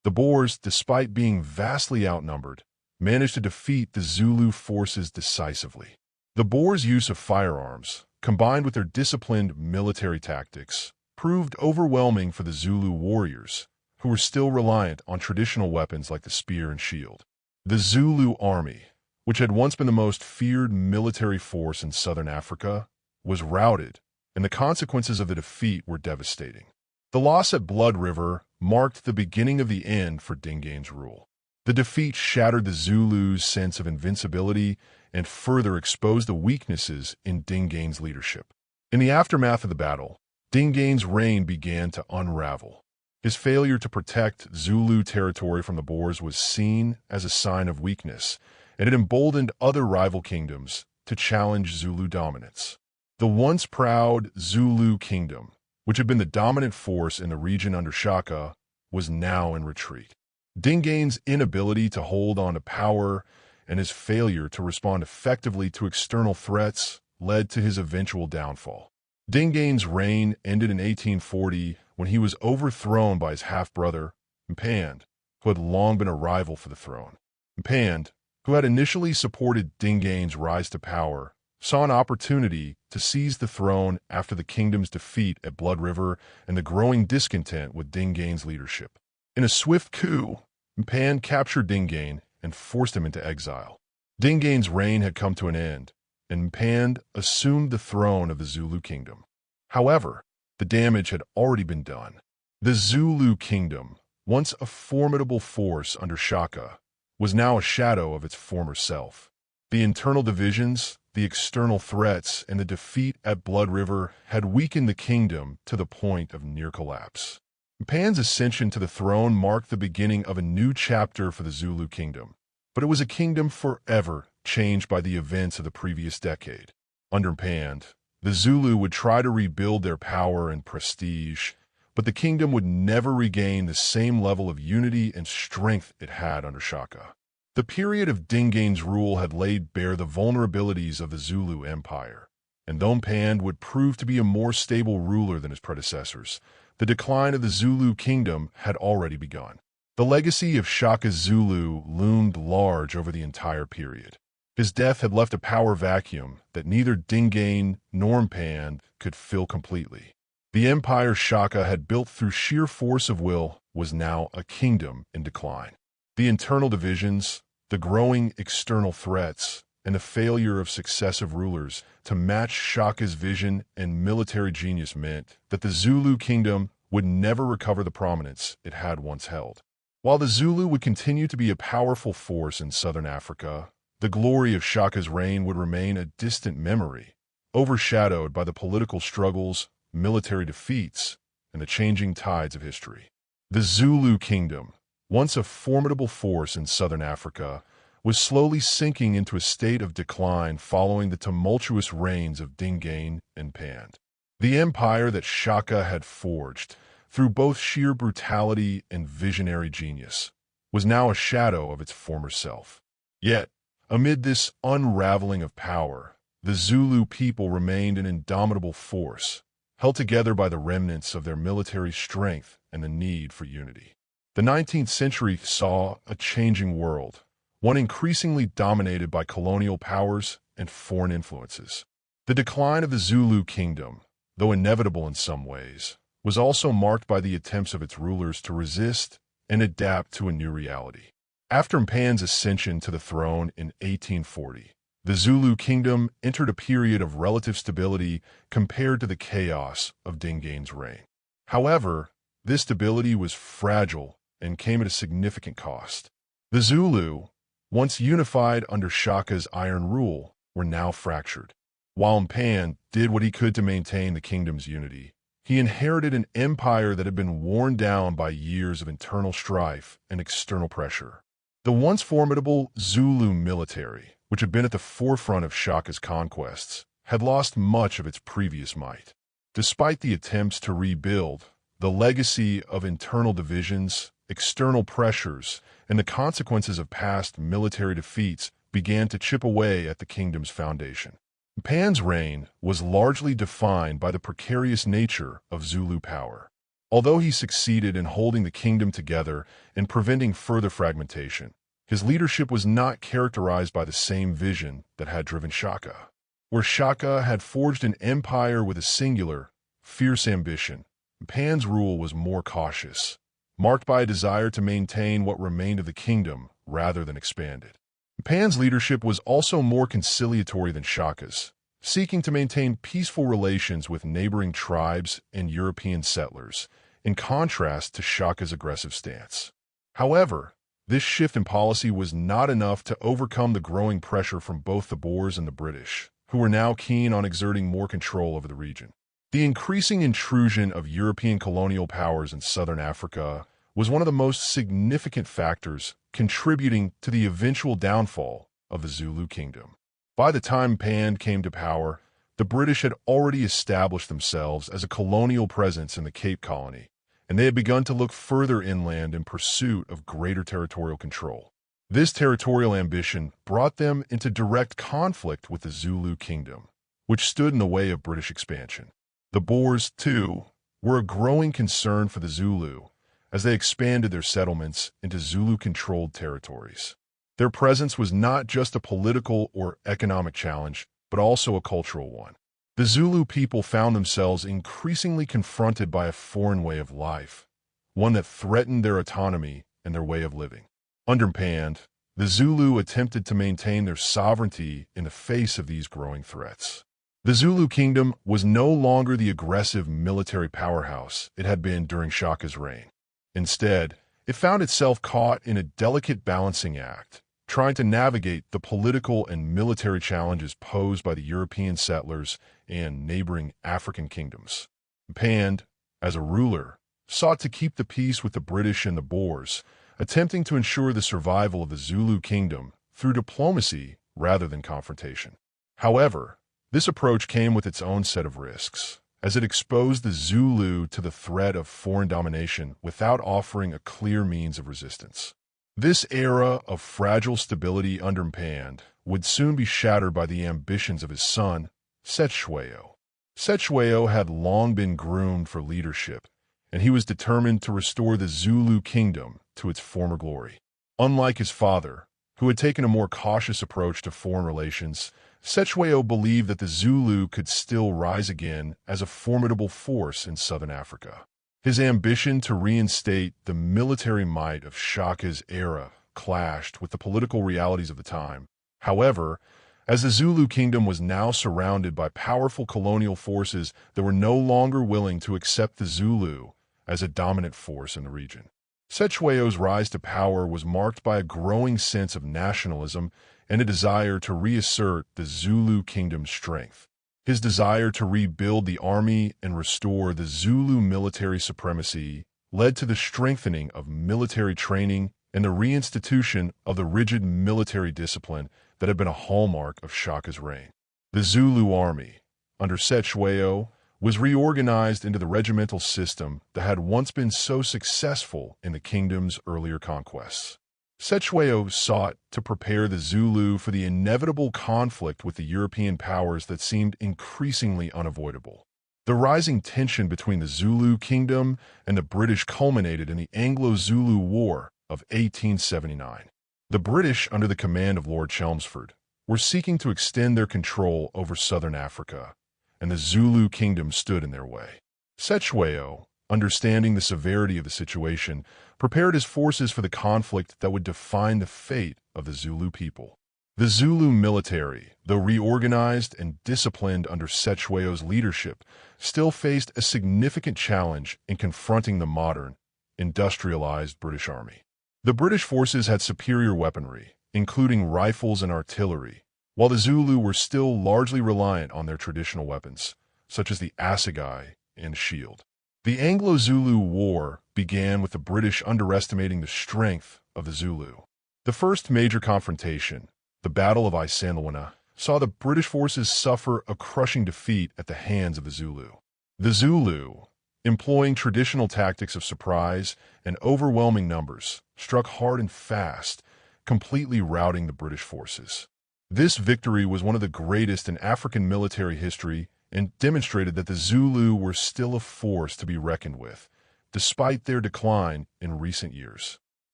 The Boers, despite being vastly outnumbered, managed to defeat the Zulu forces decisively. The Boers' use of firearms, combined with their disciplined military tactics, proved overwhelming for the Zulu warriors, who were still reliant on traditional weapons like the spear and shield. The Zulu army, which had once been the most feared military force in southern Africa, was routed, and the consequences of the defeat were devastating. The loss at Blood River marked the beginning of the end for Dingane's rule. The defeat shattered the Zulus' sense of invincibility and further exposed the weaknesses in Dingane's leadership. In the aftermath of the battle, Dingane's reign began to unravel. His failure to protect Zulu territory from the Boers was seen as a sign of weakness, and it emboldened other rival kingdoms to challenge Zulu dominance. The once proud Zulu kingdom, which had been the dominant force in the region under Shaka, was now in retreat. Dingane's inability to hold on to power and his failure to respond effectively to external threats led to his eventual downfall. Dingane's reign ended in 1840 when he was overthrown by his half-brother, Mfecane, who had long been a rival for the throne. Mfecane, who had initially supported Dingane's rise to power, saw an opportunity to seize the throne after the kingdom's defeat at Blood River and the growing discontent with Dingane's leadership. In a swift coup, Mfecane captured Dingane and forced him into exile. Dingane's reign had come to an end, and Mfecane assumed the throne of the Zulu kingdom. However, the damage had already been done. The Zulu kingdom, once a formidable force under Shaka, was now a shadow of its former self. The internal divisions, the external threats, and the defeat at Blood River had weakened the kingdom to the point of near collapse. Mfecane's ascension to the throne marked the beginning of a new chapter for the Zulu kingdom, but it was a kingdom forever changed by the events of the previous decade. Under Mfecane, the Zulu would try to rebuild their power and prestige, but the kingdom would never regain the same level of unity and strength it had under Shaka. The period of Dingane's rule had laid bare the vulnerabilities of the Zulu Empire, and though Mfecane would prove to be a more stable ruler than his predecessors, the decline of the Zulu kingdom had already begun. The legacy of Shaka Zulu loomed large over the entire period. His death had left a power vacuum that neither Mfecane nor Mfecane could fill completely. The empire Shaka had built through sheer force of will was now a kingdom in decline. The internal divisions, the growing external threats, and the failure of successive rulers to match Shaka's vision and military genius meant that the Zulu kingdom would never recover the prominence it had once held. While the Zulu would continue to be a powerful force in southern Africa, the glory of Shaka's reign would remain a distant memory, overshadowed by the political struggles, military defeats, and the changing tides of history. The Zulu kingdom, once a formidable force in southern Africa, was slowly sinking into a state of decline following the tumultuous reigns of Mfecane and Mfecane. The empire that Shaka had forged, through both sheer brutality and visionary genius, was now a shadow of its former self. Yet, amid this unraveling of power, the Zulu people remained an indomitable force, held together by the remnants of their military strength and the need for unity. The 19th century saw a changing world, one increasingly dominated by colonial powers and foreign influences. The decline of the Zulu kingdom, though inevitable in some ways, was also marked by the attempts of its rulers to resist and adapt to a new reality. After Mfacane's ascension to the throne in 1840, the Zulu kingdom entered a period of relative stability compared to the chaos of Mfecane's reign. However, this stability was fragile and came at a significant cost. The Zulu, once unified under Shaka's iron rule, were now fractured. While Mfecane did what he could to maintain the kingdom's unity, he inherited an empire that had been worn down by years of internal strife and external pressure. The once formidable Zulu military, which had been at the forefront of Shaka's conquests, had lost much of its previous might. Despite the attempts to rebuild, the legacy of internal divisions, external pressures, and the consequences of past military defeats began to chip away at the kingdom's foundation. Mfacane's reign was largely defined by the precarious nature of Zulu power. Although he succeeded in holding the kingdom together and preventing further fragmentation, his leadership was not characterized by the same vision that had driven Shaka. Where Shaka had forged an empire with a singular, fierce ambition, Mfacane's rule was more cautious, marked by a desire to maintain what remained of the kingdom rather than expand it. Mfacane's leadership was also more conciliatory than Shaka's, seeking to maintain peaceful relations with neighboring tribes and European settlers, in contrast to Shaka's aggressive stance. However, this shift in policy was not enough to overcome the growing pressure from both the Boers and the British, who were now keen on exerting more control over the region. The increasing intrusion of European colonial powers in southern Africa was one of the most significant factors contributing to the eventual downfall of the Zulu kingdom. By the time Mfecane came to power, the British had already established themselves as a colonial presence in the Cape Colony, and they had begun to look further inland in pursuit of greater territorial control. This territorial ambition brought them into direct conflict with the Zulu kingdom, which stood in the way of British expansion. The Boers, too, were a growing concern for the Zulu as they expanded their settlements into Zulu-controlled territories. Their presence was not just a political or economic challenge, but also a cultural one. The Zulu people found themselves increasingly confronted by a foreign way of life, one that threatened their autonomy and their way of living. Under Mfecane, the Zulu attempted to maintain their sovereignty in the face of these growing threats. The Zulu kingdom was no longer the aggressive military powerhouse it had been during Shaka's reign. Instead, it found itself caught in a delicate balancing act, trying to navigate the political and military challenges posed by the European settlers and neighboring African kingdoms. Mfecane, as a ruler, sought to keep the peace with the British and the Boers, attempting to ensure the survival of the Zulu kingdom through diplomacy rather than confrontation. However, this approach came with its own set of risks, as it exposed the Zulu to the threat of foreign domination without offering a clear means of resistance. This era of fragile stability under Mfecane would soon be shattered by the ambitions of his son, Cetshwayo. Cetshwayo had long been groomed for leadership, and he was determined to restore the Zulu kingdom to its former glory. Unlike his father, who had taken a more cautious approach to foreign relations, Cetshwayo believed that the Zulu could still rise again as a formidable force in southern Africa. His ambition to reinstate the military might of Shaka's era clashed with the political realities of the time. However, as the Zulu kingdom was now surrounded by powerful colonial forces that were no longer willing to accept the Zulu as a dominant force in the region. Cetshwayo's rise to power was marked by a growing sense of nationalism and a desire to reassert the Zulu kingdom's strength. His desire to rebuild the army and restore the Zulu military supremacy led to the strengthening of military training and the reinstitution of the rigid military discipline that had been a hallmark of Shaka's reign. The Zulu army, under Cetshwayo, was reorganized into the regimental system that had once been so successful in the kingdom's earlier conquests. Cetshwayo sought to prepare the Zulu for the inevitable conflict with the European powers that seemed increasingly unavoidable. The rising tension between the Zulu kingdom and the British culminated in the Anglo-Zulu War of 1879. The British, under the command of Lord Chelmsford, were seeking to extend their control over southern Africa, and the Zulu kingdom stood in their way. Cetshwayo, understanding the severity of the situation, prepared his forces for the conflict that would define the fate of the Zulu people. The Zulu military, though reorganized and disciplined under Cetshwayo's leadership, still faced a significant challenge in confronting the modern, industrialized British army. The British forces had superior weaponry, including rifles and artillery, while the Zulu were still largely reliant on their traditional weapons, such as the assegai and shield. The Anglo-Zulu War began with the British underestimating the strength of the Zulu. The first major confrontation, the Battle of Isanlwana, saw the British forces suffer a crushing defeat at the hands of the Zulu. The Zulu, employing traditional tactics of surprise and overwhelming numbers, struck hard and fast, completely routing the British forces. This victory was one of the greatest in African military history and demonstrated that the Zulu were still a force to be reckoned with, despite their decline in recent years.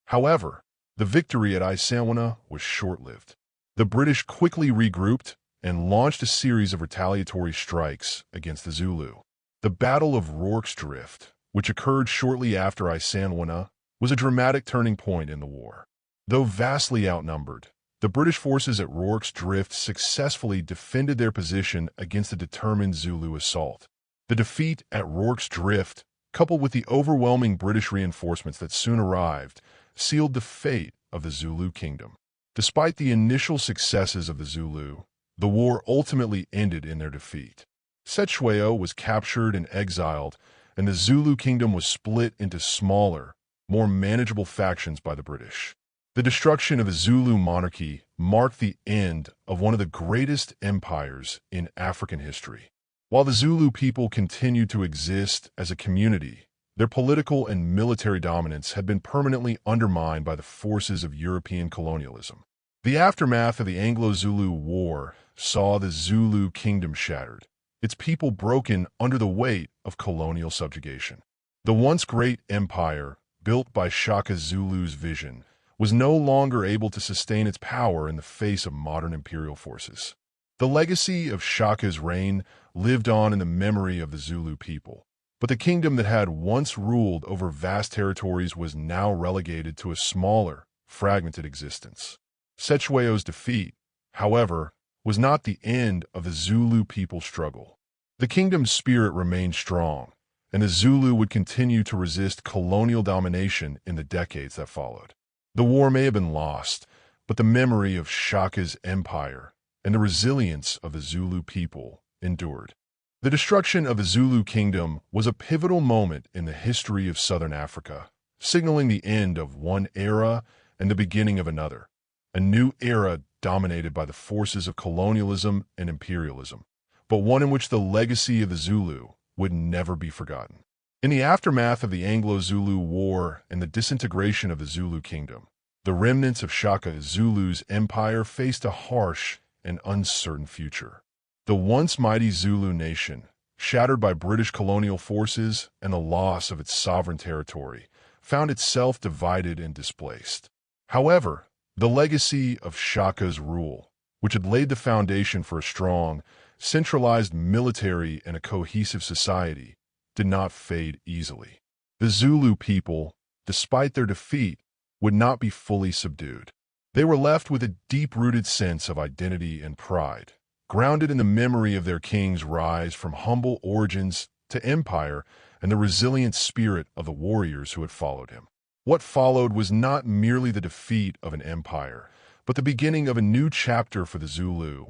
However, the victory at Isanlwana was short-lived. The British quickly regrouped and launched a series of retaliatory strikes against the Zulu. The Battle of Rorke's Drift, which occurred shortly after Isanlwana, was a dramatic turning point in the war. Though vastly outnumbered, the British forces at Rorke's Drift successfully defended their position against a determined Zulu assault. The defeat at Rorke's Drift, coupled with the overwhelming British reinforcements that soon arrived, sealed the fate of the Zulu kingdom. Despite the initial successes of the Zulu, the war ultimately ended in their defeat. Cetshwayo was captured and exiled, and the Zulu kingdom was split into smaller, more manageable factions by the British. The destruction of the Zulu monarchy marked the end of one of the greatest empires in African history. While the Zulu people continued to exist as a community, their political and military dominance had been permanently undermined by the forces of European colonialism. The aftermath of the Anglo-Zulu War saw the Zulu kingdom shattered, its people broken under the weight of colonial subjugation. The once great empire, built by Shaka Zulu's vision, was no longer able to sustain its power in the face of modern imperial forces. The legacy of Shaka's reign lived on in the memory of the Zulu people, but the kingdom that had once ruled over vast territories was now relegated to a smaller, fragmented existence. Cetshwayo's defeat, however, was not the end of the Zulu people's struggle. The kingdom's spirit remained strong, and the Zulu would continue to resist colonial domination in the decades that followed. The war may have been lost, but the memory of Shaka's empire and the resilience of the Zulu people endured. The destruction of the Zulu kingdom was a pivotal moment in the history of southern Africa, signaling the end of one era and the beginning of another, a new era dominated by the forces of colonialism and imperialism, but one in which the legacy of the Zulu would never be forgotten. In the aftermath of the Anglo-Zulu War and the disintegration of the Zulu kingdom, the remnants of Shaka Zulu's empire faced a harsh and uncertain future. The once mighty Zulu nation, shattered by British colonial forces and the loss of its sovereign territory, found itself divided and displaced. However, the legacy of Shaka's rule, which had laid the foundation for a strong, centralized military and a cohesive society, did not fade easily. The Zulu people, despite their defeat, would not be fully subdued. They were left with a deep-rooted sense of identity and pride, grounded in the memory of their king's rise from humble origins to empire and the resilient spirit of the warriors who had followed him. What followed was not merely the defeat of an empire, but the beginning of a new chapter for the Zulu,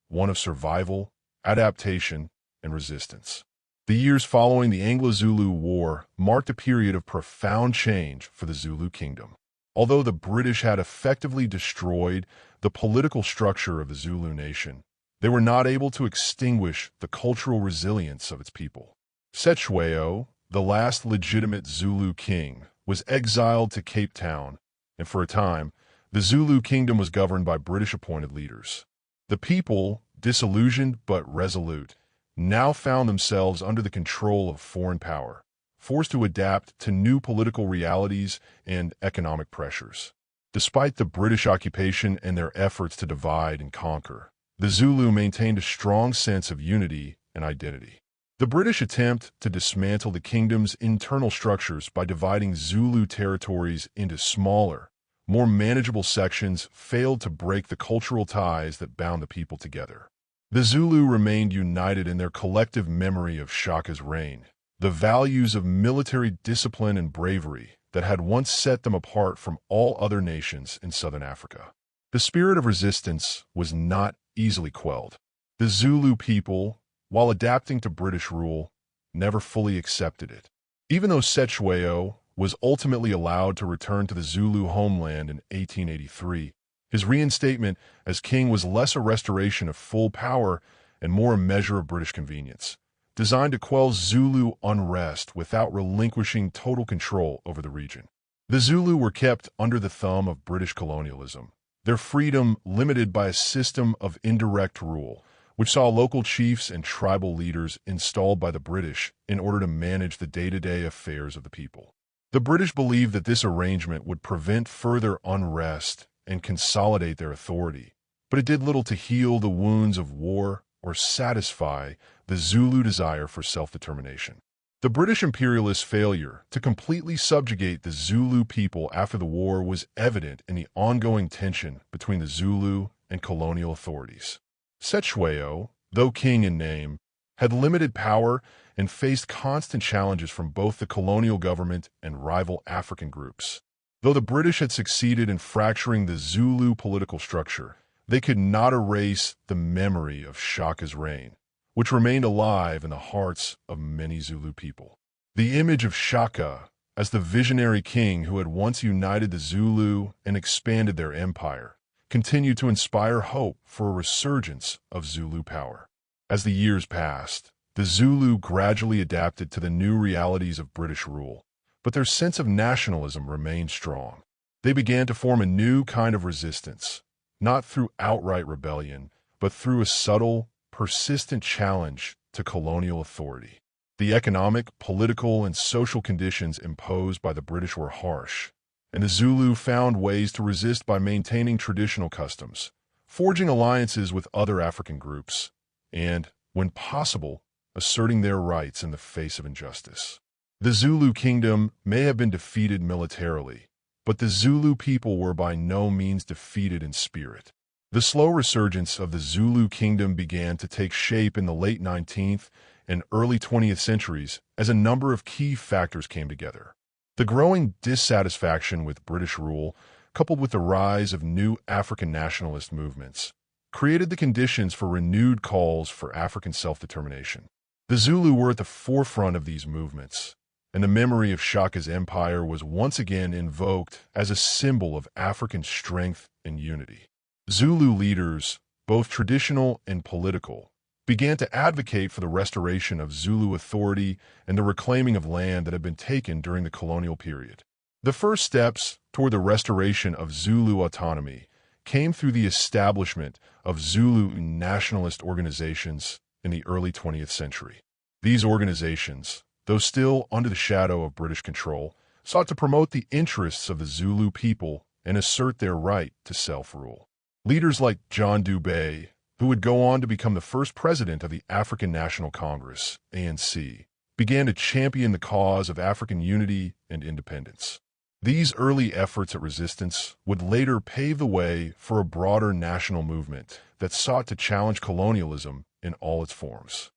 one of survival, adaptation, and resistance. The years following the Anglo-Zulu War marked a period of profound change for the Zulu kingdom. Although the British had effectively destroyed the political structure of the Zulu nation, they were not able to extinguish the cultural resilience of its people. Cetshwayo, the last legitimate Zulu king, was exiled to Cape Town, and for a time, the Zulu kingdom was governed by British-appointed leaders. The people, disillusioned but resolute, now found themselves under the control of foreign power, forced to adapt to new political realities and economic pressures. Despite the British occupation and their efforts to divide and conquer, the Zulu maintained a strong sense of unity and identity. The British attempt to dismantle the kingdom's internal structures by dividing Zulu territories into smaller, more manageable sections failed to break the cultural ties that bound the people together. The Zulu remained united in their collective memory of Shaka's reign, the values of military discipline and bravery that had once set them apart from all other nations in southern Africa. The spirit of resistance was not easily quelled. The Zulu people, while adapting to British rule, never fully accepted it. Even though Cetshwayo was ultimately allowed to return to the Zulu homeland in 1883, his reinstatement as king was less a restoration of full power and more a measure of British convenience, designed to quell Zulu unrest without relinquishing total control over the region. The Zulu were kept under the thumb of British colonialism, their freedom limited by a system of indirect rule, which saw local chiefs and tribal leaders installed by the British in order to manage the day-to-day affairs of the people. The British believed that this arrangement would prevent further unrest and consolidate their authority, but it did little to heal the wounds of war or satisfy the Zulu desire for self-determination. The British imperialists' failure to completely subjugate the Zulu people after the war was evident in the ongoing tension between the Zulu and colonial authorities. Cetshwayo, though king in name, had limited power and faced constant challenges from both the colonial government and rival African groups. Though the British had succeeded in fracturing the Zulu political structure, they could not erase the memory of Shaka's reign, which remained alive in the hearts of many Zulu people. The image of Shaka as the visionary king who had once united the Zulu and expanded their empire continued to inspire hope for a resurgence of Zulu power. As the years passed, the Zulu gradually adapted to the new realities of British rule, but their sense of nationalism remained strong. They began to form a new kind of resistance, not through outright rebellion, but through a subtle, persistent challenge to colonial authority. The economic, political, and social conditions imposed by the British were harsh, and the Zulu found ways to resist by maintaining traditional customs, forging alliances with other African groups, and, when possible, asserting their rights in the face of injustice. The Zulu kingdom may have been defeated militarily, but the Zulu people were by no means defeated in spirit. The slow resurgence of the Zulu kingdom began to take shape in the late 19th and early 20th centuries as a number of key factors came together. The growing dissatisfaction with British rule, coupled with the rise of new African nationalist movements, created the conditions for renewed calls for African self-determination. The Zulu were at the forefront of these movements, and the memory of Shaka's empire was once again invoked as a symbol of African strength and unity. Zulu leaders, both traditional and political, began to advocate for the restoration of Zulu authority and the reclaiming of land that had been taken during the colonial period. The first steps toward the restoration of Zulu autonomy came through the establishment of Zulu nationalist organizations in the early 20th century. These organizations, though still under the shadow of British control, sought to promote the interests of the Zulu people and assert their right to self-rule. Leaders like John Dubé, who would go on to become the first president of the African National Congress, ANC, began to champion the cause of African unity and independence. These early efforts at resistance would later pave the way for a broader national movement that sought to challenge colonialism in all its forms.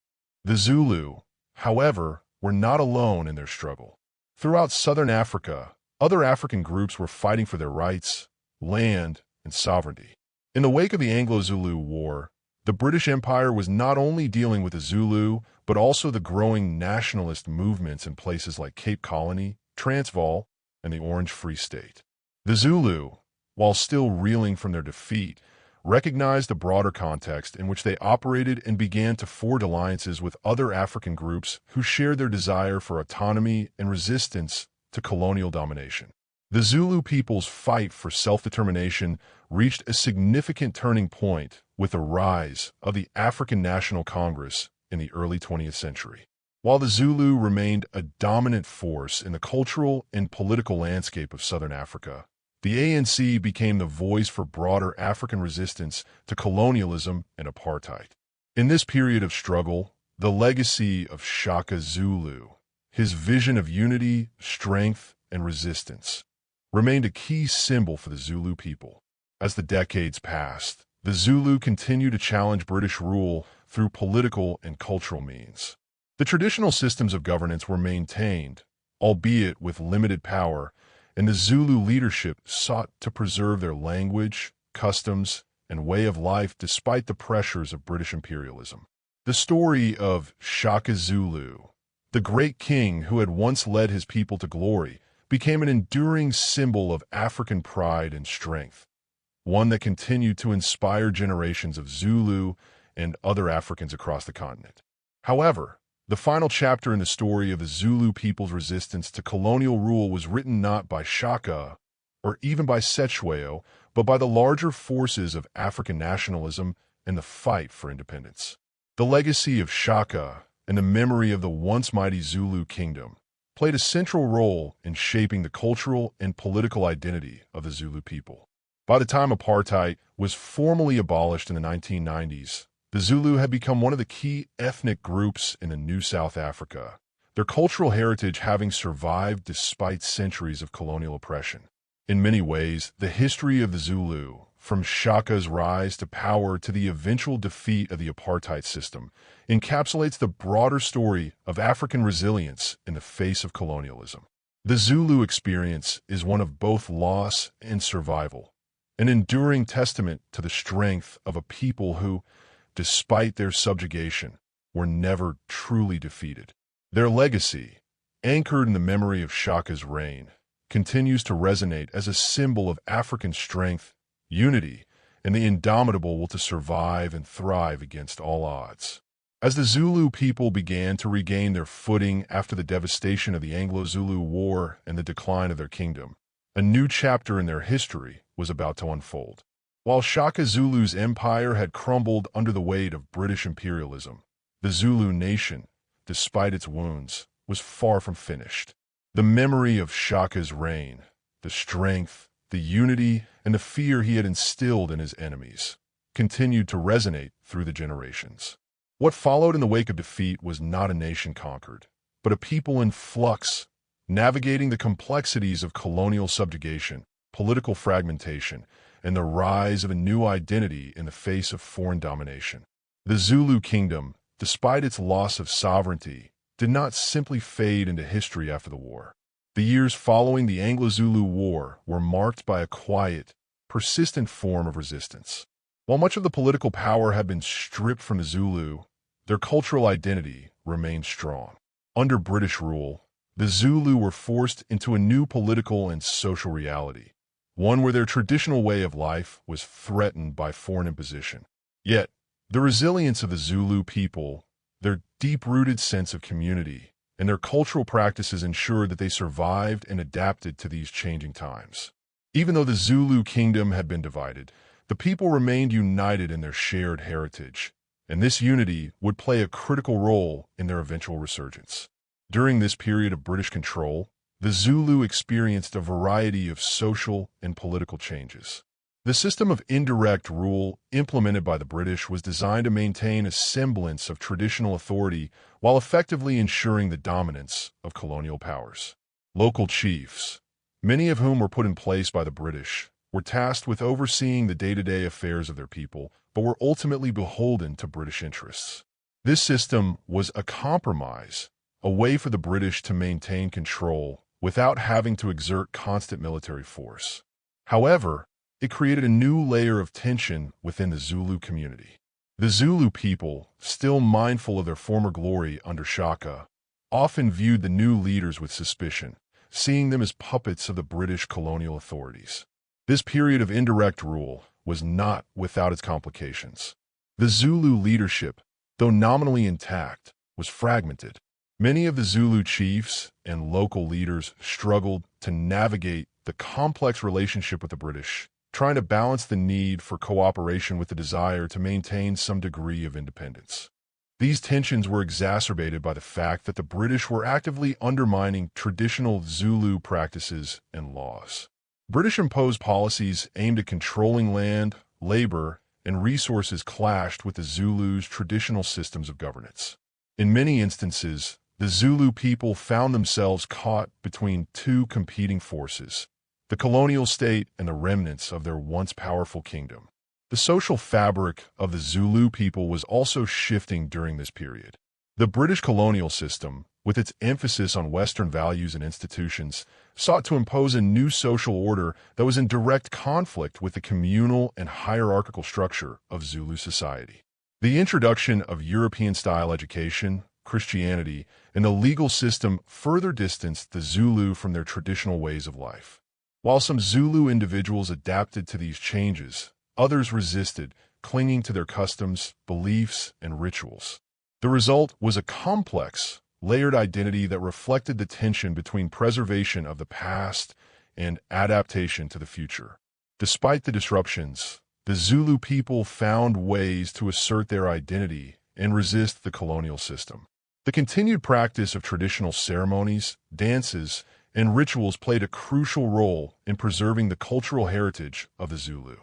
The Zulu, however, were not alone in their struggle. Throughout southern Africa, other African groups were fighting for their rights, land, and sovereignty. In the wake of the Anglo-Zulu War, the British Empire was not only dealing with the Zulu, but also the growing nationalist movements in places like Cape Colony, Transvaal, and the Orange Free State. The Zulu, while still reeling from their defeat, recognized the broader context in which they operated and began to forge alliances with other African groups who shared their desire for autonomy and resistance to colonial domination. The Zulu people's fight for self-determination reached a significant turning point with the rise of the African National Congress in the early 20th century. While the Zulu remained a dominant force in the cultural and political landscape of southern Africa, the ANC became the voice for broader African resistance to colonialism and apartheid. In this period of struggle, the legacy of Shaka Zulu, his vision of unity, strength, and resistance, remained a key symbol for the Zulu people. As the decades passed, the Zulu continued to challenge British rule through political and cultural means. The traditional systems of governance were maintained, albeit with limited power, and the Zulu leadership sought to preserve their language, customs, and way of life despite the pressures of British imperialism. The story of Shaka Zulu, the great king who had once led his people to glory, became an enduring symbol of African pride and strength, one that continued to inspire generations of Zulu and other Africans across the continent. However, the final chapter in the story of the Zulu people's resistance to colonial rule was written not by Shaka or even by Cetshwayo, but by the larger forces of African nationalism and the fight for independence. The legacy of Shaka and the memory of the once mighty Zulu kingdom played a central role in shaping the cultural and political identity of the Zulu people. By the time apartheid was formally abolished in the 1990s, the Zulu had become one of the key ethnic groups in the New South Africa, their cultural heritage having survived despite centuries of colonial oppression. In many ways, the history of the Zulu, from Shaka's rise to power to the eventual defeat of the apartheid system, encapsulates the broader story of African resilience in the face of colonialism. The Zulu experience is one of both loss and survival, an enduring testament to the strength of a people who, despite their subjugation, were never truly defeated. Their legacy, anchored in the memory of Shaka's reign, continues to resonate as a symbol of African strength, unity, and the indomitable will to survive and thrive against all odds. As the Zulu people began to regain their footing after the devastation of the Anglo-Zulu War and the decline of their kingdom, a new chapter in their history was about to unfold. While Shaka Zulu's empire had crumbled under the weight of British imperialism, the Zulu nation, despite its wounds, was far from finished. The memory of Shaka's reign, the strength, the unity, and the fear he had instilled in his enemies, continued to resonate through the generations. What followed in the wake of defeat was not a nation conquered, but a people in flux, navigating the complexities of colonial subjugation, political fragmentation, and the rise of a new identity in the face of foreign domination. The Zulu kingdom, despite its loss of sovereignty, did not simply fade into history after the war. The years following the Anglo-Zulu War were marked by a quiet, persistent form of resistance. While much of the political power had been stripped from the Zulu, their cultural identity remained strong. Under British rule, the Zulu were forced into a new political and social reality, one where their traditional way of life was threatened by foreign imposition. Yet, the resilience of the Zulu people, their deep-rooted sense of community, and their cultural practices ensured that they survived and adapted to these changing times. Even though the Zulu kingdom had been divided, the people remained united in their shared heritage, and this unity would play a critical role in their eventual resurgence. During this period of British control, the Zulu experienced a variety of social and political changes. The system of indirect rule implemented by the British was designed to maintain a semblance of traditional authority while effectively ensuring the dominance of colonial powers. Local chiefs, many of whom were put in place by the British, were tasked with overseeing the day-to-day affairs of their people, but were ultimately beholden to British interests. This system was a compromise, a way for the British to maintain control without having to exert constant military force. However, it created a new layer of tension within the Zulu community. The Zulu people, still mindful of their former glory under Shaka, often viewed the new leaders with suspicion, seeing them as puppets of the British colonial authorities. This period of indirect rule was not without its complications. The Zulu leadership, though nominally intact, was fragmented. Many of the Zulu chiefs and local leaders struggled to navigate the complex relationship with the British, trying to balance the need for cooperation with the desire to maintain some degree of independence. These tensions were exacerbated by the fact that the British were actively undermining traditional Zulu practices and laws. British-imposed policies aimed at controlling land, labor, and resources clashed with the Zulus' traditional systems of governance. In many instances, the Zulu people found themselves caught between two competing forces, the colonial state and the remnants of their once powerful kingdom. The social fabric of the Zulu people was also shifting during this period. The British colonial system, with its emphasis on Western values and institutions, sought to impose a new social order that was in direct conflict with the communal and hierarchical structure of Zulu society. The introduction of European-style education, Christianity, and the legal system further distanced the Zulu from their traditional ways of life. While some Zulu individuals adapted to these changes, others resisted, clinging to their customs, beliefs, and rituals. The result was a complex, layered identity that reflected the tension between preservation of the past and adaptation to the future. Despite the disruptions, the Zulu people found ways to assert their identity and resist the colonial system. The continued practice of traditional ceremonies, dances, and rituals played a crucial role in preserving the cultural heritage of the Zulu.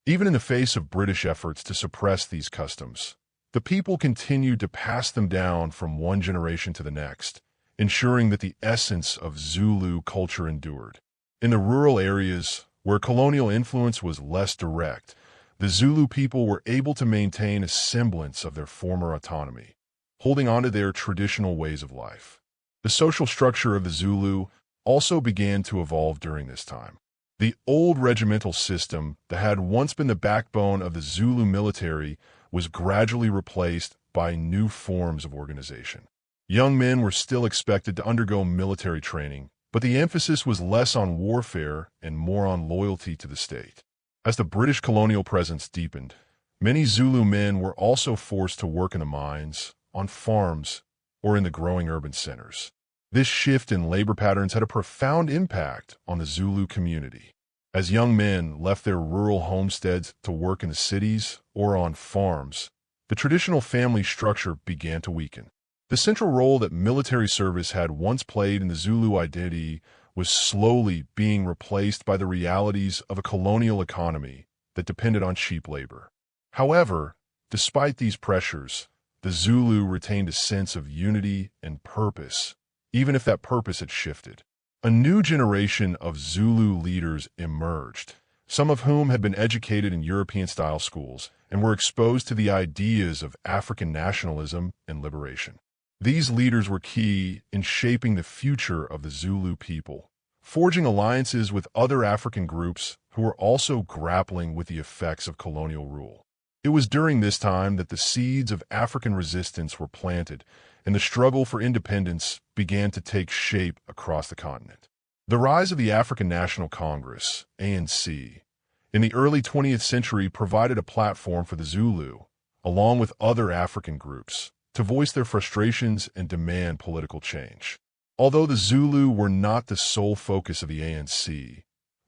Even in the face of British efforts to suppress these customs, the people continued to pass them down from one generation to the next, ensuring that the essence of Zulu culture endured. In the rural areas, where colonial influence was less direct, the Zulu people were able to maintain a semblance of their former autonomy, holding on to their traditional ways of life. The social structure of the Zulu also began to evolve during this time. The old regimental system that had once been the backbone of the Zulu military was gradually replaced by new forms of organization. Young men were still expected to undergo military training, but the emphasis was less on warfare and more on loyalty to the state. As the British colonial presence deepened, many Zulu men were also forced to work in the mines, on farms, or in the growing urban centers. This shift in labor patterns had a profound impact on the Zulu community. As young men left their rural homesteads to work in the cities or on farms, the traditional family structure began to weaken. The central role that military service had once played in the Zulu identity was slowly being replaced by the realities of a colonial economy that depended on cheap labor. However, despite these pressures, the Zulu retained a sense of unity and purpose, even if that purpose had shifted. A new generation of Zulu leaders emerged, some of whom had been educated in European-style schools and were exposed to the ideas of African nationalism and liberation. These leaders were key in shaping the future of the Zulu people, forging alliances with other African groups who were also grappling with the effects of colonial rule. It was during this time that the seeds of African resistance were planted, and the struggle for independence began to take shape across the continent. The rise of the African National Congress, ANC, in the early 20th century provided a platform for the Zulu, along with other African groups, to voice their frustrations and demand political change. Although the Zulu were not the sole focus of the ANC,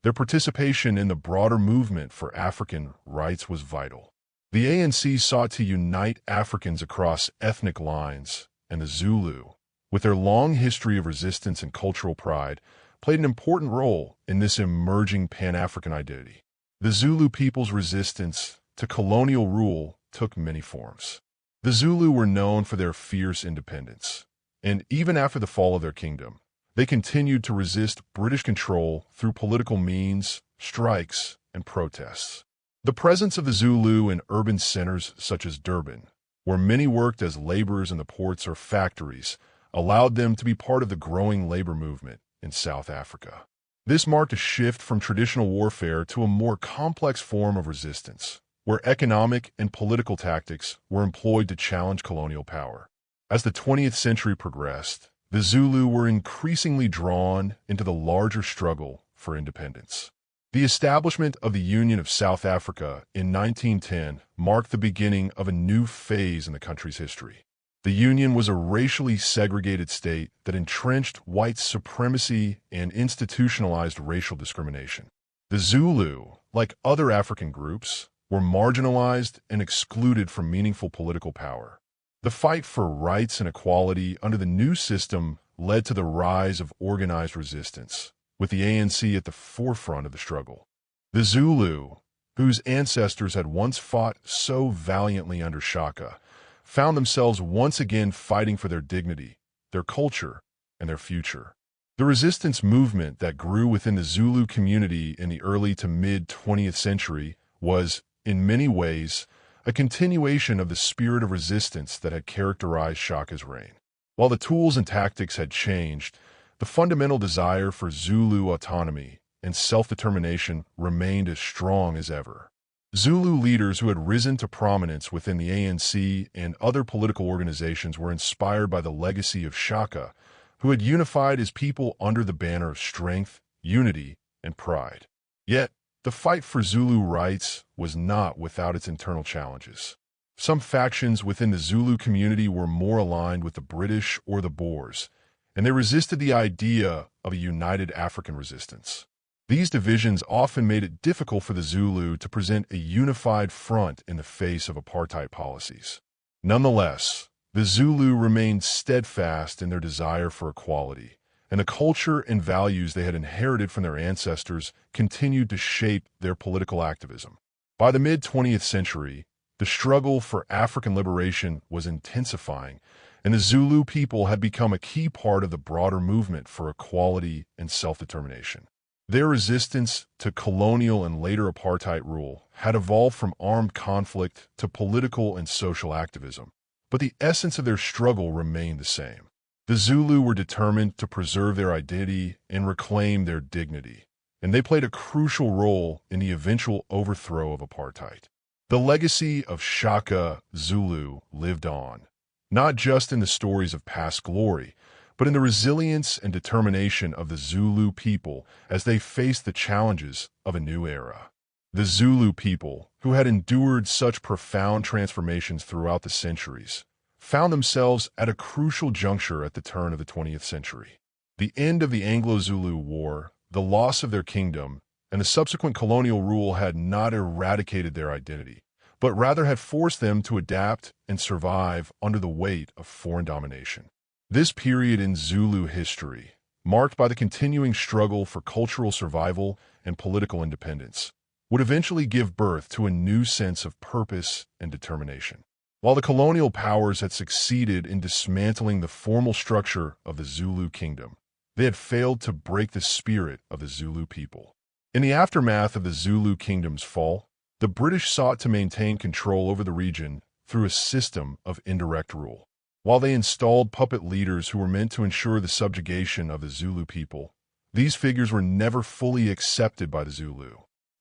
Their participation in the broader movement for African rights was vital. The ANC sought to unite Africans across ethnic lines, and the Zulu, with their long history of resistance and cultural pride, played an important role in this emerging Pan-African identity. The Zulu people's resistance to colonial rule took many forms. The Zulu were known for their fierce independence, and even after the fall of their kingdom, they continued to resist British control through political means, strikes, and protests. The presence of the Zulu in urban centers such as Durban, where many worked as laborers in the ports or factories, allowed them to be part of the growing labor movement in South Africa. This marked a shift from traditional warfare to a more complex form of resistance, where economic and political tactics were employed to challenge colonial power. As the 20th century progressed, the Zulu were increasingly drawn into the larger struggle for independence. The establishment of the Union of South Africa in 1910 marked the beginning of a new phase in the country's history. The Union was a racially segregated state that entrenched white supremacy and institutionalized racial discrimination. The Zulu, like other African groups, were marginalized and excluded from meaningful political power. The fight for rights and equality under the new system led to the rise of organized resistance, with the ANC at the forefront of the struggle. The Zulu, whose ancestors had once fought so valiantly under Shaka, found themselves once again fighting for their dignity, their culture, and their future. The resistance movement that grew within the Zulu community in the early to mid-20th century was, in many ways, a continuation of the spirit of resistance that had characterized Shaka's reign. While the tools and tactics had changed, the fundamental desire for Zulu autonomy and self-determination remained as strong as ever. Zulu leaders who had risen to prominence within the ANC and other political organizations were inspired by the legacy of Shaka, who had unified his people under the banner of strength, unity, and pride. Yet, the fight for Zulu rights was not without its internal challenges. Some factions within the Zulu community were more aligned with the British or the Boers, and they resisted the idea of a united African resistance. These divisions often made it difficult for the Zulu to present a unified front in the face of apartheid policies. Nonetheless, the Zulu remained steadfast in their desire for equality, and the culture and values they had inherited from their ancestors continued to shape their political activism. By the mid-20th century, the struggle for African liberation was intensifying, and the Zulu people had become a key part of the broader movement for equality and self-determination. Their resistance to colonial and later apartheid rule had evolved from armed conflict to political and social activism, but the essence of their struggle remained the same. The Zulu were determined to preserve their identity and reclaim their dignity, and they played a crucial role in the eventual overthrow of apartheid. The legacy of Shaka Zulu lived on, not just in the stories of past glory, but in the resilience and determination of the Zulu people as they faced the challenges of a new era. The Zulu people, who had endured such profound transformations throughout the centuries, found themselves at a crucial juncture at the turn of the 20th century. The end of the Anglo-Zulu War, the loss of their kingdom, and the subsequent colonial rule had not eradicated their identity, but rather had forced them to adapt and survive under the weight of foreign domination. This period in Zulu history, marked by the continuing struggle for cultural survival and political independence, would eventually give birth to a new sense of purpose and determination. While the colonial powers had succeeded in dismantling the formal structure of the Zulu kingdom, they had failed to break the spirit of the Zulu people. In the aftermath of the Zulu kingdom's fall, the British sought to maintain control over the region through a system of indirect rule. While they installed puppet leaders who were meant to ensure the subjugation of the Zulu people, these figures were never fully accepted by the Zulu.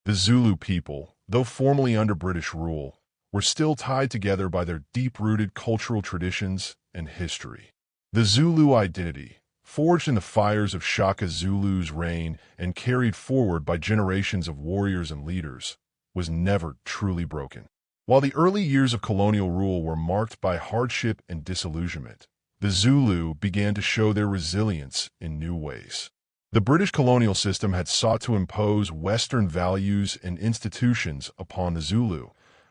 The Zulu people, though formally under British rule, were still tied together by their deep-rooted cultural traditions and history. The Zulu identity, forged in the fires of Shaka Zulu's reign and carried forward by generations of warriors and leaders, was never truly broken. While the early years of colonial rule were marked by hardship and disillusionment, the Zulu began to show their resilience in new ways. The British colonial system had sought to impose Western values and institutions upon the Zulu,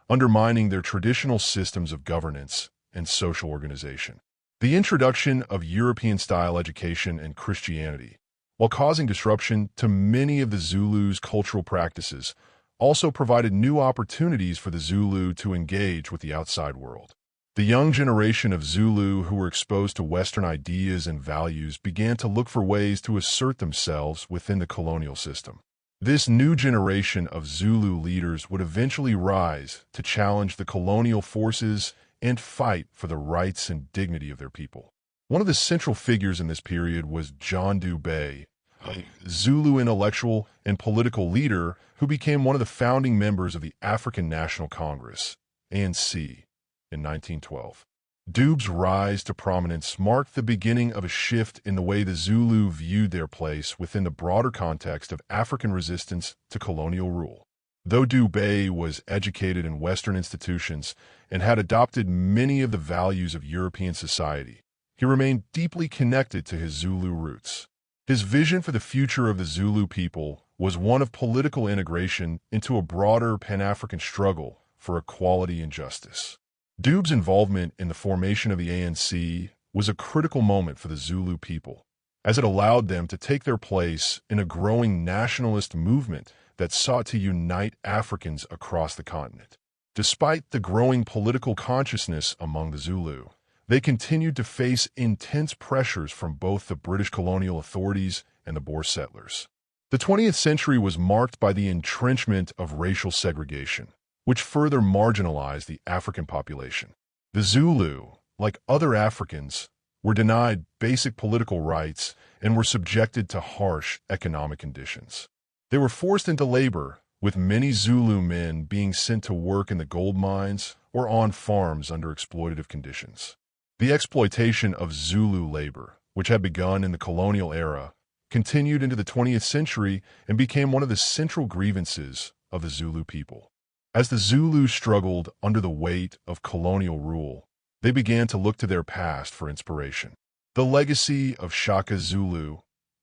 undermining their traditional systems of governance and social organization. The introduction of European-style education and Christianity, while causing disruption to many of the Zulus' cultural practices, also provided new opportunities for the Zulu to engage with the outside world. The young generation of Zulu who were exposed to Western ideas and values began to look for ways to assert themselves within the colonial system. This new generation of Zulu leaders would eventually rise to challenge the colonial forces and fight for the rights and dignity of their people. One of the central figures in this period was John Dubé, a Zulu intellectual and political leader who became one of the founding members of the African National Congress, ANC, in 1912. Dube's rise to prominence marked the beginning of a shift in the way the Zulu viewed their place within the broader context of African resistance to colonial rule. Though Dubé was educated in Western institutions and had adopted many of the values of European society, he remained deeply connected to his Zulu roots. His vision for the future of the Zulu people was one of political integration into a broader Pan-African struggle for equality and justice. Dube's involvement in the formation of the ANC was a critical moment for the Zulu people, as it allowed them to take their place in a growing nationalist movement that sought to unite Africans across the continent. Despite the growing political consciousness among the Zulu, they continued to face intense pressures from both the British colonial authorities and the Boer settlers. The 20th century was marked by the entrenchment of racial segregation, which further marginalized the African population. The Zulu, like other Africans, were denied basic political rights and were subjected to harsh economic conditions. They were forced into labor, with many Zulu men being sent to work in the gold mines or on farms under exploitative conditions. The exploitation of Zulu labor, which had begun in the colonial era, continued into the 20th century and became one of the central grievances of the Zulu people. As the Zulus struggled under the weight of colonial rule, they began to look to their past for inspiration. The legacy of Shaka Zulu,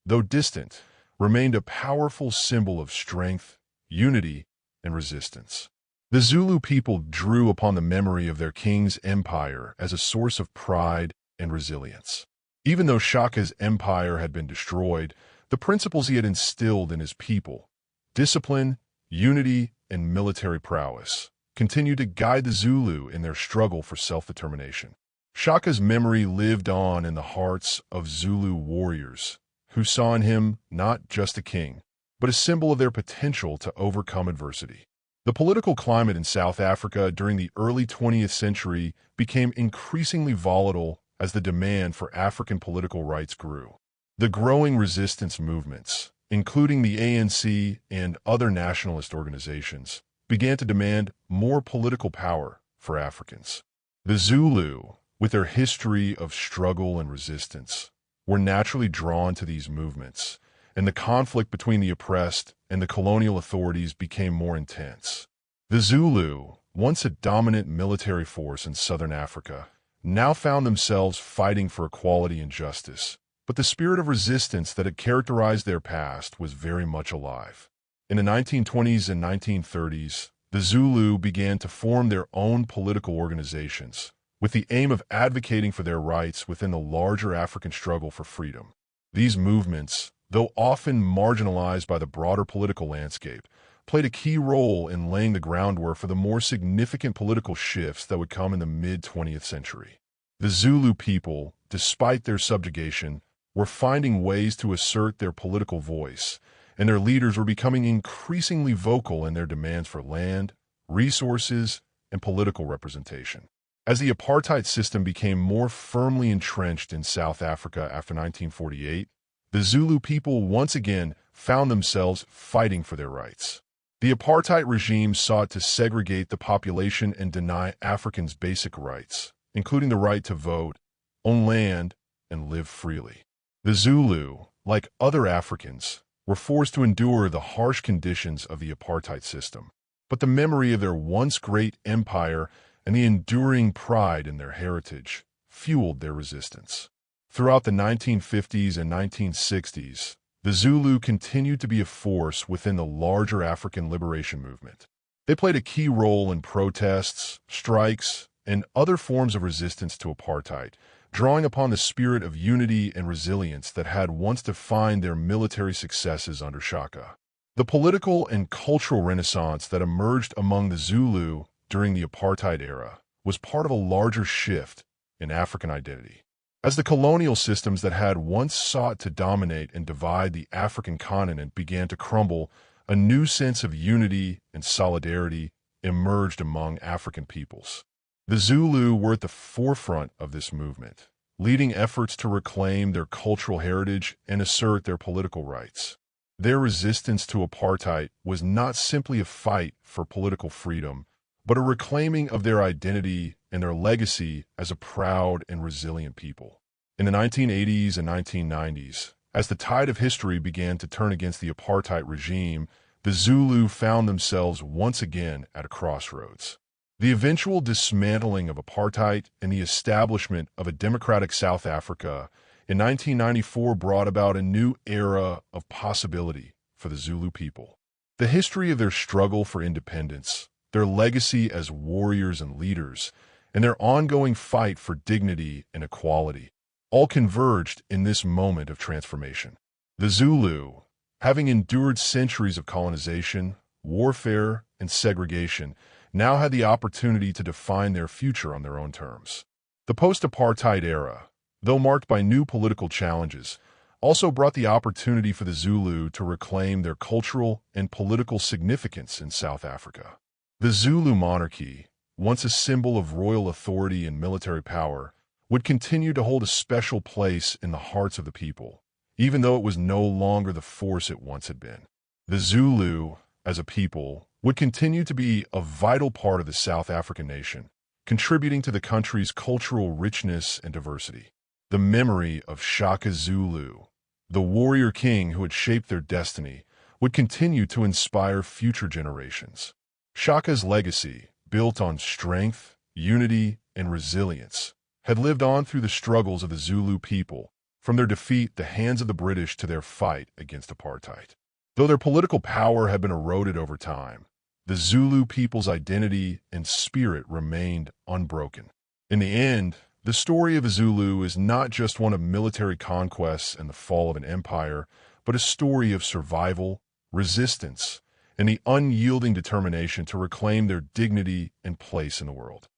though distant, remained a powerful symbol of strength, unity, and resistance. The Zulu people drew upon the memory of their king's empire as a source of pride and resilience. Even though Shaka's empire had been destroyed, the principles he had instilled in his people, discipline, unity, and military prowess, continued to guide the Zulu in their struggle for self-determination. Shaka's memory lived on in the hearts of Zulu warriors, who saw in him not just a king, but a symbol of their potential to overcome adversity. The political climate in South Africa during the early 20th century became increasingly volatile as the demand for African political rights grew. The growing resistance movements, including the ANC and other nationalist organizations, began to demand more political power for Africans. The Zulu, with their history of struggle and resistance, were naturally drawn to these movements, and the conflict between the oppressed and the colonial authorities became more intense. The Zulu, once a dominant military force in southern Africa, now found themselves fighting for equality and justice, but the spirit of resistance that had characterized their past was very much alive. In the 1920s and 1930s, the Zulu began to form their own political organizations, with the aim of advocating for their rights within the larger African struggle for freedom. These movements, though often marginalized by the broader political landscape, played a key role in laying the groundwork for the more significant political shifts that would come in the mid-20th century. The Zulu people, despite their subjugation, were finding ways to assert their political voice, and their leaders were becoming increasingly vocal in their demands for land, resources, and political representation. As the apartheid system became more firmly entrenched in South Africa after 1948, the Zulu people once again found themselves fighting for their rights. The apartheid regime sought to segregate the population and deny Africans basic rights, including the right to vote, own land, and live freely. The Zulu, like other Africans, were forced to endure the harsh conditions of the apartheid system, but the memory of their once great empire and the enduring pride in their heritage fueled their resistance. Throughout the 1950s and 1960s, the Zulu continued to be a force within the larger African liberation movement. They played a key role in protests, strikes, and other forms of resistance to apartheid, drawing upon the spirit of unity and resilience that had once defined their military successes under Shaka. The political and cultural renaissance that emerged among the Zulu during the apartheid era was part of a larger shift in African identity. As the colonial systems that had once sought to dominate and divide the African continent began to crumble, a new sense of unity and solidarity emerged among African peoples. The Zulu were at the forefront of this movement, leading efforts to reclaim their cultural heritage and assert their political rights. Their resistance to apartheid was not simply a fight for political freedom, but a reclaiming of their identity and their legacy as a proud and resilient people. In the 1980s and 1990s, as the tide of history began to turn against the apartheid regime, the Zulu found themselves once again at a crossroads. The eventual dismantling of apartheid and the establishment of a democratic South Africa in 1994 brought about a new era of possibility for the Zulu people. The history of their struggle for independence, their legacy as warriors and leaders, and their ongoing fight for dignity and equality all converged in this moment of transformation. The Zulu, having endured centuries of colonization, warfare, and segregation, now had the opportunity to define their future on their own terms. The post-apartheid era, though marked by new political challenges, also brought the opportunity for the Zulu to reclaim their cultural and political significance in South Africa. The Zulu monarchy, once a symbol of royal authority and military power, would continue to hold a special place in the hearts of the people, even though it was no longer the force it once had been. The Zulu, as a people, would continue to be a vital part of the South African nation, contributing to the country's cultural richness and diversity. The memory of Shaka Zulu, the warrior king who had shaped their destiny, would continue to inspire future generations. Shaka's legacy, built on strength, unity, and resilience, had lived on through the struggles of the Zulu people, from their defeat at the hands of the British to their fight against apartheid. Though their political power had been eroded over time, the Zulu people's identity and spirit remained unbroken. In the end, the story of a Zulu is not just one of military conquests and the fall of an empire, but a story of survival, resistance, and the unyielding determination to reclaim their dignity and place in the world.